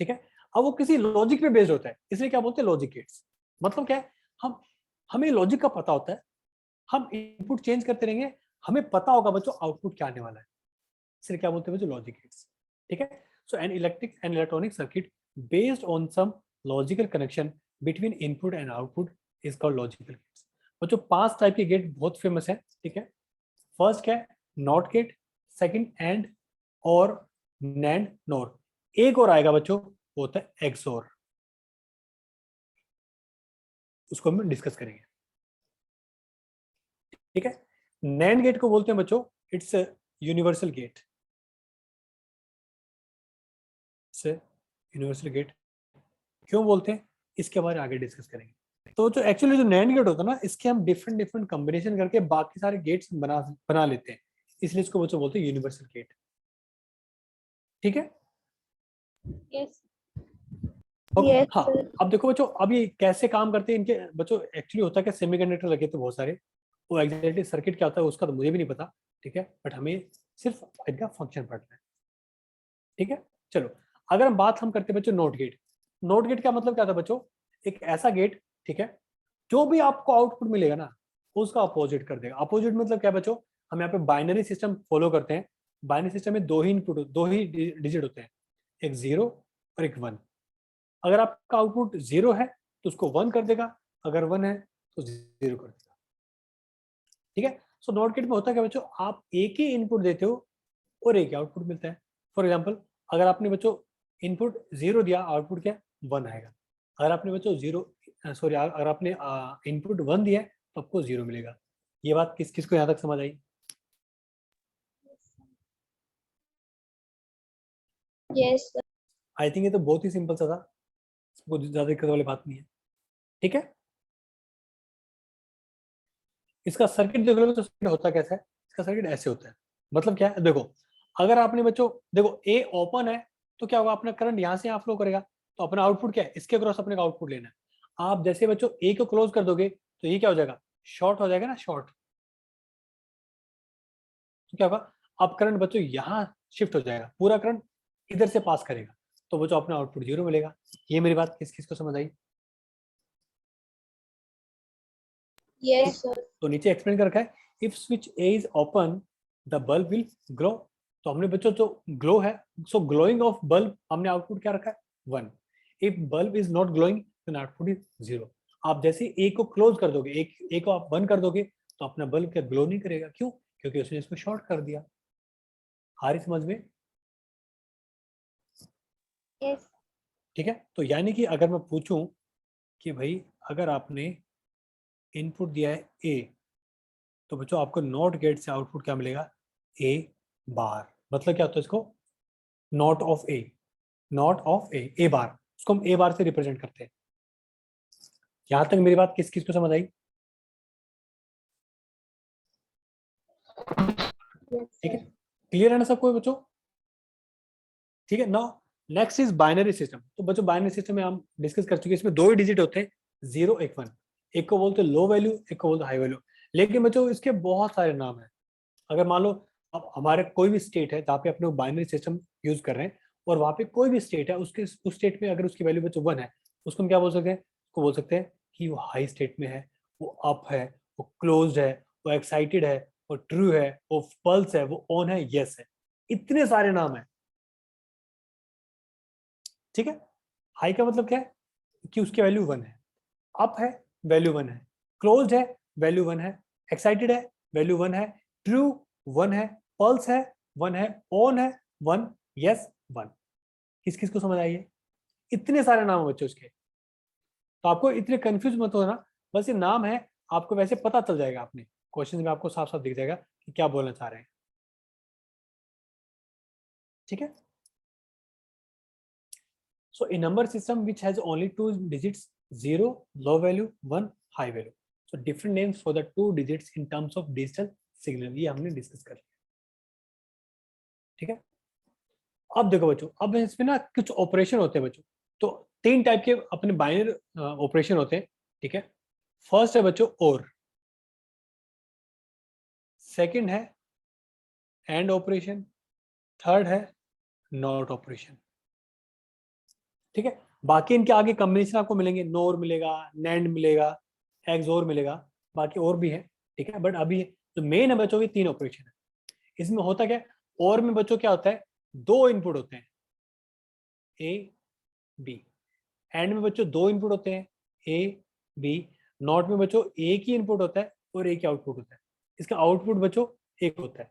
ठीक है, अब वो किसी लॉजिक पे बेस्ड होता है, इसलिए क्या बोलते हैं लॉजिक गेट्स। मतलब क्या है, हमें लॉजिक का पता होता है, हम इनपुट चेंज करते रहेंगे, हमें पता होगा बच्चों आउटपुट क्या आने वाला है, इसलिए क्या बोलते हैं बच्चों लॉजिक गेट्स। ठीक है, so an electric and electronic circuit based on some logical connection between input and output is called logical gates. बच्चों 5 टाइप के गेट बहुत फेमस है। ठीक है, फर्स्ट क्या है, नॉट गेट, सेकंड एंड, और नैंड, नोर। एक और आएगा बच्चों, वो होता है एक्सोर, उसको हम डिस्कस करेंगे। ठीक है, नैंड गेट को बोलते हैं बच्चों it's universal gate, universal gate क्यों बोलते हैं, इसके बारे में आगे डिस्कस करेंगे। तो जो एक्चुअली जो नैंड गेट होता है ना, इसके हम डिफरेंट डिफरेंट कॉम्बिनेशन करके बाकी सारे गेट्स बना लेते हैं, इसलिए इसको बच्चों बोलते हैं यूनिवर्सल गेट। ठीक है, यस ओके यस हाँ। सर। अब देखो बच्चों, अब ये कैसे काम करते हैं इनके, बच्चों एक्चुअली होता है कि सेमीकंडक्टर लगे थे बहुत सारे, वो एग्जैक्टली सर्किट क्या होता है उसका तो मुझे भी नहीं पता। ठीक है, बट हमें सिर्फ इनका फंक्शन पढ़ना है। ठीक है, चलो अगर हम करते हैं बच्चों नोट गेट। नोट गेट का मतलब क्या था बच्चों, एक ऐसा गेट, ठीक है, जो भी आपको आउटपुट मिलेगा ना उसका अपोजिट कर देगा। अपोजिट मतलब क्या बच्चों, हम यहाँ पे बाइनरी सिस्टम फॉलो करते हैं। बाइनरी सिस्टम में दो ही इनपुट, दो ही डिजिट होते हैं, एक 0 और एक 1। अगर आपका आउटपुट 0 है तो उसको 1 कर देगा, अगर 1 है तो 0 कर देगा। ठीक है, सो नॉट गेट में होता क्या बच्चों, आप एक ही इनपुट देते हो और एक ही आउटपुट मिलता है। फॉर एग्जाम्पल अगर आपने बच्चों इनपुट 0 दिया, आउटपुट क्या 1 आएगा। अगर आपने बच्चों अगर आपने इनपुट 1 दिया है तो आपको 0 मिलेगा। ये बात किस किस को यहाँ तक समझ आई? Yes sir. आई थिंक ये तो बहुत ही सिंपल सा था, इसको ज्यादा दिक्कत वाली बात नहीं है। ठीक है, इसका सर्किट देख लो तो सर्किट होता कैसा है, इसका सर्किट ऐसे होता है। मतलब क्या है, देखो अगर आपने बच्चों देखो ए ओपन है तो क्या होगा, अपना करंट यहाँ से यहाँ फ्लो करेगा, तो अपना आउटपुट क्या है, इसके क्रॉस अपने का आउटपुट लेना है। आप जैसे बच्चों ए को क्लोज कर दोगे तो ये क्या हो जाएगा, शॉर्ट हो जाएगा ना, शॉर्ट। तो क्या होगा, अब करंट बच्चों यहाँ शिफ्ट हो जाएगा, पूरा करंट इधर से पास करेगा, तो बच्चों अपना आउटपुट 0 मिलेगा। ये मेरी बात किस किस को समझ आई? Yes sir. तो नीचे एक्सप्लेन कर रखा है, if switch A is open the bulb will glow. तो हमने बच्चों जो ग्लो है, सो ग्लोइंग ऑफ बल्ब हमने आउटपुट क्या रखा है 1। If bulb is not glowing then output is 0। आप जैसे ए को क्लोज कर दोगे, एक ए को आप बंद कर दोगे तो अपना बल्ब क्या ग्लो नहीं करेगा, क्यों? क्योंकि उसने इसको शॉर्ट कर दिया। आ रही समझ में? यस ठीक है, तो यानी कि अगर मैं पूछूं कि भाई अगर आपने इनपुट दिया है ए, तो बच्चों आपको नॉट गेट से आउटपुट क्या मिलेगा, ए बार। मतलब क्या होता है इसको, not of A, not of A, A bar, उसको हम ए बार से रिप्रेजेंट करते हैं। यहां तक मेरी बात किस किस को समझ आई? ठीक है, क्लियर है ना सबको बच्चों? ठीक है, now next is binary system. तो बच्चों बाइनरी सिस्टम में हम डिस्कस कर चुके हैं, इसमें 2 ही डिजिट होते हैं, 0 एक 1। एक को बोलते हैं लो वैल्यू, एक को बोलते हैं हाई वैल्यू। लेकिन बच्चों इसके बहुत सारे नाम है। अगर मान लो अब हमारे कोई भी स्टेट है जहाँ पे अपने बाइनरी सिस्टम यूज कर रहे हैं, और वहाँ पे कोई भी स्टेट है, उसके उस स्टेट में अगर उसकी वैल्यू बच्चों 1 है, उसको हम क्या बोल सकते हैं, उसको बोल सकते हैं कि वो हाई स्टेट में है, वो अप है, वो क्लोज्ड है, वो एक्साइटेड है, वो ट्रू है, वो पल्स है, वो ऑन है, यस है। इतने सारे नाम है। ठीक है, हाई का मतलब क्या है कि उसकी वैल्यू 1 है, अप है वैल्यू 1 है, क्लोज्ड है वैल्यू 1 है, एक्साइटेड है वैल्यू 1 है, ट्रू 1 है, पल्स है 1 है, ऑन है 1, यस 1। किस किस को समझ आई है? इतने सारे नाम है बच्चों उसके, तो आपको इतने कंफ्यूज मत होना, बस ये नाम है, आपको वैसे पता चल जाएगा, आपने क्वेश्चन में आपको साफ साफ दिख जाएगा कि क्या बोलना चाह रहे हैं। ठीक है, so a number system which has only two digits, 0 low value, 1 high value, so different names for the two digits in terms of digital signal, ये हमने डिस्कस कर लिया। ठीक है, अब देखो बच्चों, अब इसमें ना कुछ ऑपरेशन होते हैं बच्चों, तो 3 टाइप के अपने बाइनरी ऑपरेशन होते हैं। ठीक है, फर्स्ट है बच्चों और, सेकंड है एंड ऑपरेशन, थर्ड है नॉट ऑपरेशन। ठीक है, बाकी इनके आगे कॉम्बिनेशन आपको मिलेंगे, नोर मिलेगा, नैंड मिलेगा, एक्सोर मिलेगा, बाकी और भी है। ठीक है, बट अभी जो मेन है बच्चों के 3 ऑपरेशन है। इसमें होता क्या है, और में बच्चों क्या होता है, 2 इनपुट होते हैं, ए बी। एंड में बच्चों 2 इनपुट होते हैं, ए बी। नॉट में बच्चों एक ही इनपुट होता है और एक ही आउटपुट होता है। इसका आउटपुट बच्चों एक होता है।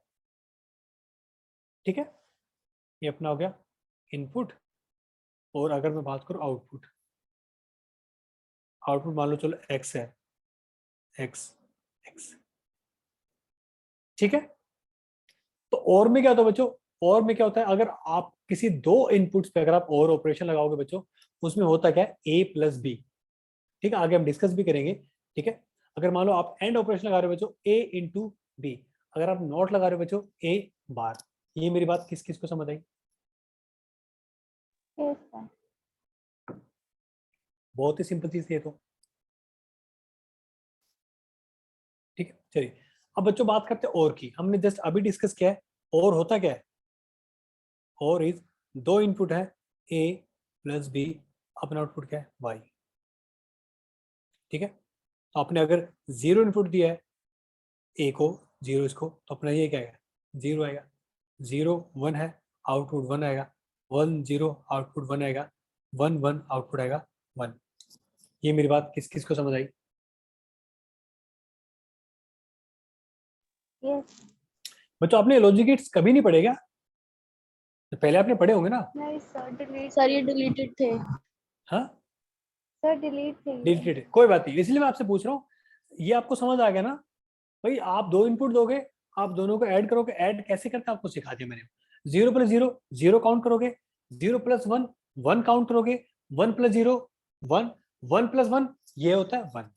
ठीक है, ये अपना हो गया इनपुट, और अगर मैं बात करूं आउटपुट, आउटपुट मान लो चलो एक्स है, एक्स एक्स। ठीक है, तो और में क्या होता है बच्चों, और में क्या होता है, अगर आप किसी 2 इनपुट्स पे अगर आप और ऑपरेशन लगाओगे बच्चों, उसमें होता क्या है, ए प्लस बी। ठीक है, आगे हम डिस्कस भी करेंगे। ठीक है, अगर मान लो आप एंड ऑपरेशन लगा रहे हो बच्चों, ए इंटू बी, अगर आप नॉट लगा रहे हो बच्चों, ए बार। ये मेरी बात किस किस को समझ आई? Yes, sir. बहुत ही सिंपल चीज है तो। ठीक है, चलिए अब बच्चों बात करते हैं और की, हमने जस्ट अभी डिस्कस किया है। और होता क्या है, और इज 2 इनपुट है, ए प्लस बी, अपना आउटपुट क्या है, वाई। ठीक है, तो आपने अगर 0 इनपुट दिया है, ए को 0 इसको, तो अपना ये क्या आएगा, 0 आएगा। 0 1 है, आउटपुट 1 आएगा। 1 0 आउटपुट 1 आएगा। 1 1 आउटपुट आएगा 1। ये मेरी बात किस किस को समझ आई? Yes. बच्चों आपने लॉजिक गेट्स कभी नहीं पढ़े क्या? तो पहले आपने पढ़े होंगे ना? नहीं सर, डिलीट सर ये डिलीटेड थे। हाँ, सर, डिलीट थे ये। डिलीटेड, कोई बात नहीं, इसलिए मैं आपसे पूछ रहा हूँ, ये आपको समझ आ गया ना? भाई आप 2 इनपुट दोगे, आप दोनों को ऐड करोगे, ऐड कैसे करते हैं आपको सिखा दिया मैंने। 0 प्लस 0 0 काउंट करोगे, 0 प्लस 1 1 काउंट करोगे, 1 प्लस 0 1, 1 प्लस 1 ये होता है 1।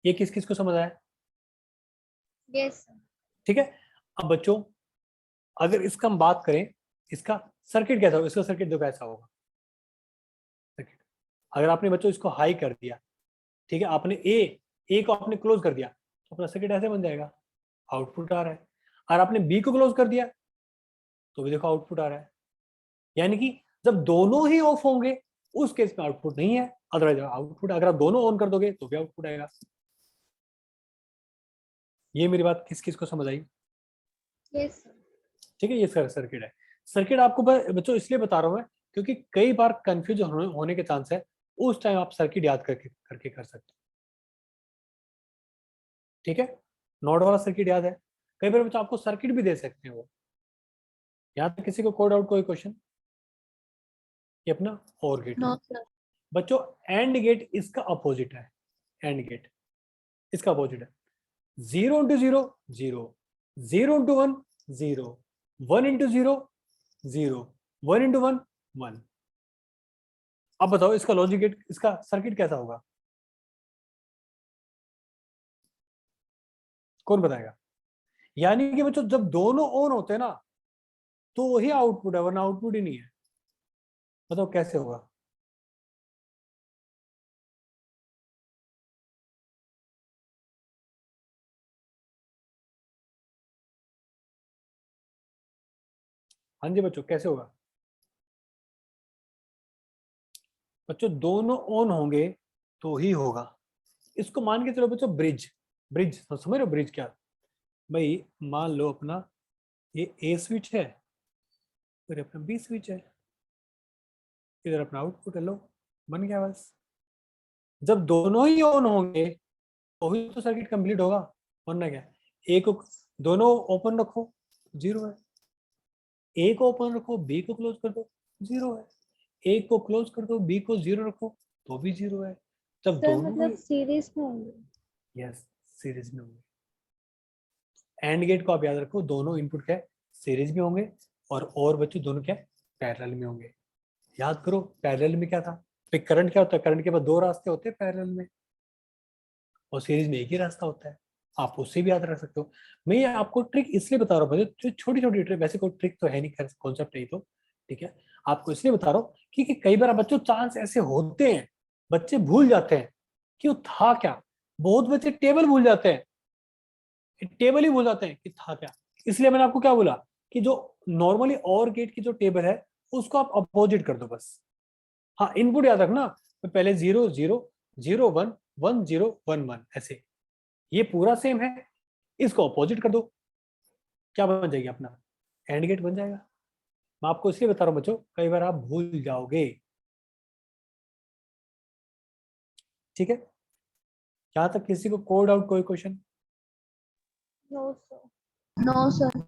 ये किस किस को समझ आया? Yes sir. ठीक है, अब बच्चों अगर इसका हम बात करें, इसका सर्किट कैसा होगा, इसका सर्किट देखो कैसा होगा। सर्किट अगर आपने बच्चों इसको हाई कर दिया, ठीक है, आपने ए को आपने क्लोज कर दिया, तो अपना सर्किट ऐसे बन जाएगा, आउटपुट आ रहा है। और आपने बी को क्लोज कर दिया, तो भी देखो आउटपुट आ रहा है। यानी कि जब दोनों ही ऑफ होंगे उस केस में आउटपुट नहीं है, अदरवाइज आउटपुट। अगर आप दोनों ऑन कर दोगे तो भी आउटपुट आएगा। ये मेरी बात किस किस को समझ आई? Yes sir. ठीक है, ये सर्किट है। सर्किट आपको बच्चों इसलिए बता रहा हूं मैं, क्योंकि कई बार कंफ्यूज होने के चांस है, उस टाइम आप सर्किट याद करके करके कर सकते हो। ठीक है, नोड वाला सर्किट याद है, कई बार बच्चों आपको सर्किट भी दे सकते हैं वो। यहाँ तक किसी को कोड आउट कोई क्वेश्चन? ये अपना और गेट नो सर। बच्चों, एंड गेट इसका अपोजिट है। एंड गेट इसका अपोजिट है। 0 इंटू 0 0, 0 इंटू 1 0, 1 इंटू 0 0, 1 इंटू 1 1। अब बताओ इसका लॉजिक गेट, इसका सर्किट कैसा होगा? कौन बताएगा? यानी कि बच्चों जब दोनों ऑन होते हैं ना, तो वही आउटपुट है, वरना आउटपुट ही नहीं है। बताओ कैसे होगा? हाँ जी बच्चों, कैसे होगा? बच्चों दोनों ऑन होंगे तो ही होगा। इसको मान के चलो बच्चों ब्रिज, ब्रिज समझ रहे हो ब्रिज क्या? भाई मान लो अपना ये ए स्विच है, फिर अपना बी स्विच है, इधर अपना आउटपुट है, लो बन गया बस। जब दोनों ही ऑन होंगे तो ही तो सर्किट कंप्लीट होगा, वरना क्या? एक दोनों ओपन रखो, जीरो है। ए को ओपन रखो, बी को क्लोज कर दो, जीरो है। ए को क्लोज कर दो, बी को जीरो रखो, तो भी जीरो है। जब सर दोनों मतलब सीरीज में होंगे। यस सीरीज में होंगे। एंड गेट को आप याद रखो, दोनों इनपुट क्या है, सीरीज में होंगे, और बच्चों दोनों क्या है, पैरेलल में होंगे। याद करो पैरेलल में क्या था, फिर करंट क्या होता है, करंट के पास दो रास्ते होते हैं पैरेलल में, और सीरीज में एक ही रास्ता होता है। आप उससे भी याद रख सकते हो। मैं ये आपको ट्रिक इसलिए बता रहा हूँ, जो छोटी छोटी ट्रिक, वैसे कोई ट्रिक तो है नहीं, कॉन्सेप्ट नहीं तो ठीक है, आपको इसलिए बता रहा हूँ कि कई बार बच्चों चांस ऐसे होते हैं, बच्चे भूल जाते हैं कि वो था क्या। बहुत बच्चे टेबल भूल जाते हैं, टेबल ही भूल जाते हैं कि था क्या। इसलिए मैंने आपको क्या बोला कि जो नॉर्मली और गेट की जो टेबल है उसको आप अपोजिट कर दो बस। हाँ इनपुट याद रखना, पहले 0 0 0 1 1 0 1 1 ऐसे, ये पूरा सेम है, इसको अपोजिट कर दो, क्या बन जाएगी अपना, एंड गेट बन जाएगा। मैं आपको इसलिए बता रहा हूँ बच्चों, कई बार आप भूल जाओगे। ठीक है, यहाँ तक किसी को कोड आउट कोई question? No sir. No sir.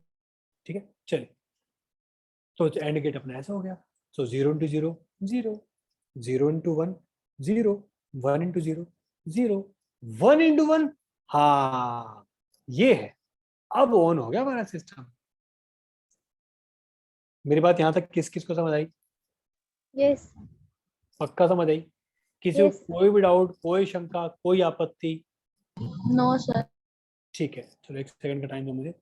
ठीक है चलिए, तो एंड गेट अपना ऐसा हो गया। सो 0 इंटू 0 0, 0 इंटू 1 0, 1 इंटू 0 0, 1 इंटू 1, हाँ ये है। अब ऑन हो गया हमारा सिस्टम। मेरी बात यहाँ तक किस किस को समझ आई? यस। पक्का समझ आई? किसी को Yes. कोई भी डाउट, कोई शंका, कोई आपत्ति? No sir. ठीक है चलो, एक सेकंड का टाइम दो मुझे।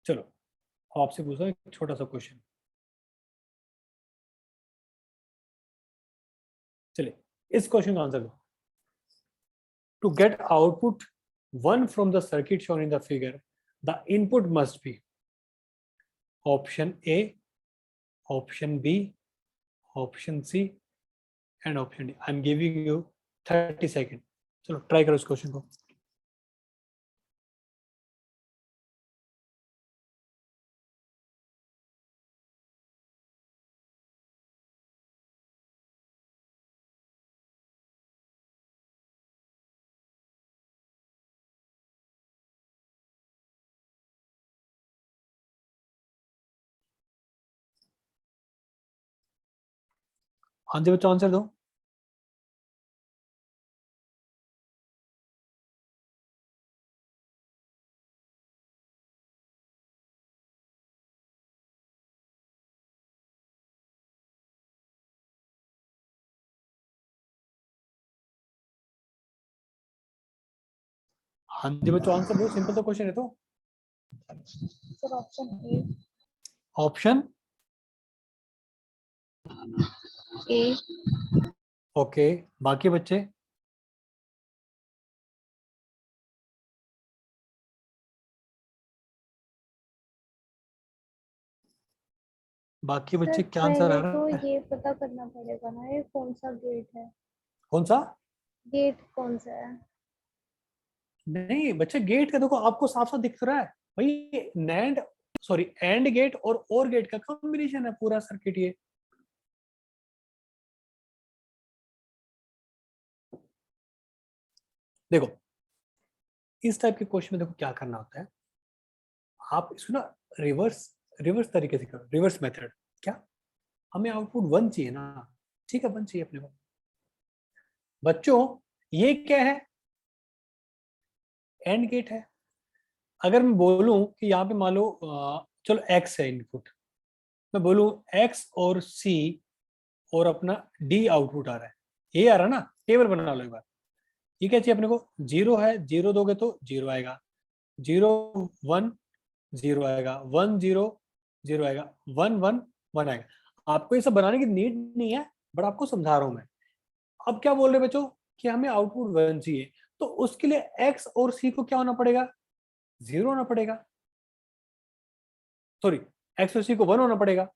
चलो आपसे पूछा एक छोटा सा क्वेश्चन, चलिए इस क्वेश्चन का आंसर दो। To get output 1 from the circuit shown in the figure, the input must be option A, option B, option C and option D. I am giving you 30 second. चलो try करो इस question को। हाँ जी बच्चों answer दो। हाँ जी बच्चों answer दो, सिंपल तो क्वेश्चन है तो। Sir option A. Option A. Okay, बाकी बच्चे? बाकी सर बच्चे क्या आंसर आ पहले तो रहा है? ये पता करना पड़ेगा ना ये कौन सा गेट है। कौन सा? गेट कौन सा है। नहीं बच्चे गेट का देखो आपको साफ साफ दिख रहा है भाई, नैंड सॉरी एंड गेट और गेट का कॉम्बिनेशन है पूरा सर्किट ये। देखो इस टाइप के क्वेश्चन में देखो क्या करना होता है, आप इसको ना रिवर्स रिवर्स तरीके से करो, रिवर्स मेथड। क्या, हमें आउटपुट 1 चाहिए ना, ठीक है 1 चाहिए अपने को। बच्चों ये क्या है, एंड गेट है। अगर मैं बोलूं कि यहाँ पे मान लो चलो x है इनपुट, मैं बोलूं x और c और अपना d आउटपुट आ रहा है, ये आ रहा है ना, टेबल बना लो एक बार। ये क्या चाहिए अपने को, 0 है, 0 दोगे तो 0 आएगा, 0 1 0 आएगा, 1 0 0 आएगा, 1 1 1 आएगा। आपको ये सब बनाने की नीड नहीं है, बट आपको समझा रहा हूं मैं। अब क्या बोल रहे बच्चों कि हमें आउटपुट 1 चाहिए, तो उसके लिए x और c को क्या होना पड़ेगा, 0 होना पड़ेगा, सॉरी x और c को 1 होना पड़ेगा,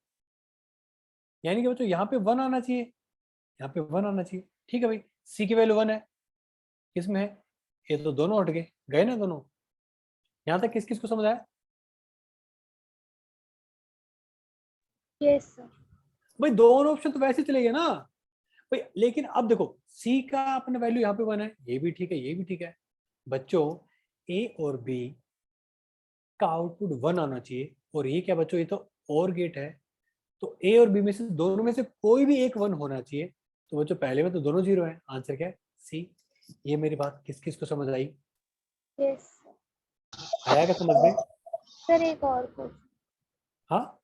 यानी कि बच्चों यहाँ पे 1 आना चाहिए, यहाँ पे 1 आना चाहिए। ठीक है भाई, c की वैल्यू 1 है, किसमें है, ये तो दोनों हट गए ना दोनों। यहाँ तक किस किस को समझ आया? Yes sir. भाई दोनों ऑप्शन तो वैसे चले गए ना भाई, लेकिन अब देखो c का अपने वैल्यू यहाँ पे 1 है, ये भी ठीक है, ये भी ठीक है। बच्चों a और b का आउटपुट 1 आना चाहिए, और ये क्या बच्चों, ये तो और गेट है, तो a और b में से दोनों में से कोई भी एक 1 होना चाहिए। तो बच्चों पहले में तो दोनों 0 है, आंसर क्या है, c। ये मेरी बात किस किस को समझ आई? यस आया क्या समझ में? सर। एक और क्वेश्चन, हाँ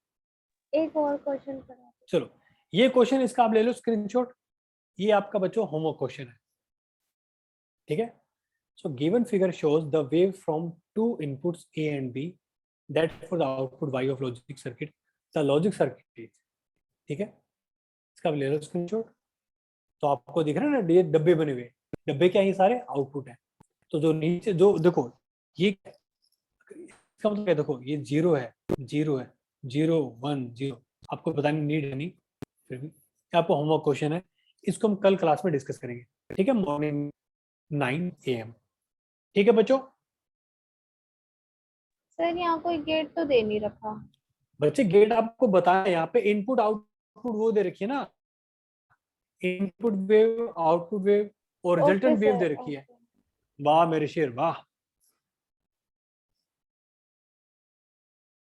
एक और क्वेश्चन करा दो। चलो, ये क्वेश्चन इसका आप ले लो स्क्रीनशॉट, ये आपका बच्चों होमवर्क क्वेश्चन है, ठीक है। So given figure shows the wave from to inputs a and b that for the output y of logic circuit the logic circuit is, ठीक है, इसका आप ले लो स्क्रीनशॉट। तो आपको दिख रहा है ना, ये डब्बे बने हुए, डब्बे क्या है, ये सारे आउटपुट है। तो जो नीचे जो देखो ये इसका मतलब क्या, देखो ये 0 है, 0 है, 0 1 0, आपको बताने नीड है नहीं, फिर भी आपको होमवर्क क्वेश्चन है, इसको हम कल क्लास में डिस्कस करेंगे, ठीक है, मॉर्निंग 9 AM। ठीक है बच्चों? सर यहाँ कोई गेट तो दे नहीं रखा। बच्चे गेट आपको बताया, यहाँ पे इनपुट आउटपुट वो दे रखी है ना, इनपुट वेव आउटपुट वेव और रिजल्टेंट वेव दे रखी है। वाह मेरे शेर वाह।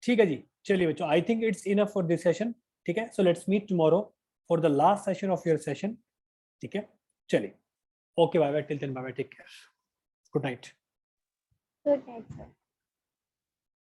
ठीक है जी, चलिए बच्चों, I think it's enough for this session, ठीक है। So let's meet tomorrow for the last session of your session, ठीक है। चलिए, okay bye bye, till then bye bye, take care, good night. Good night sir.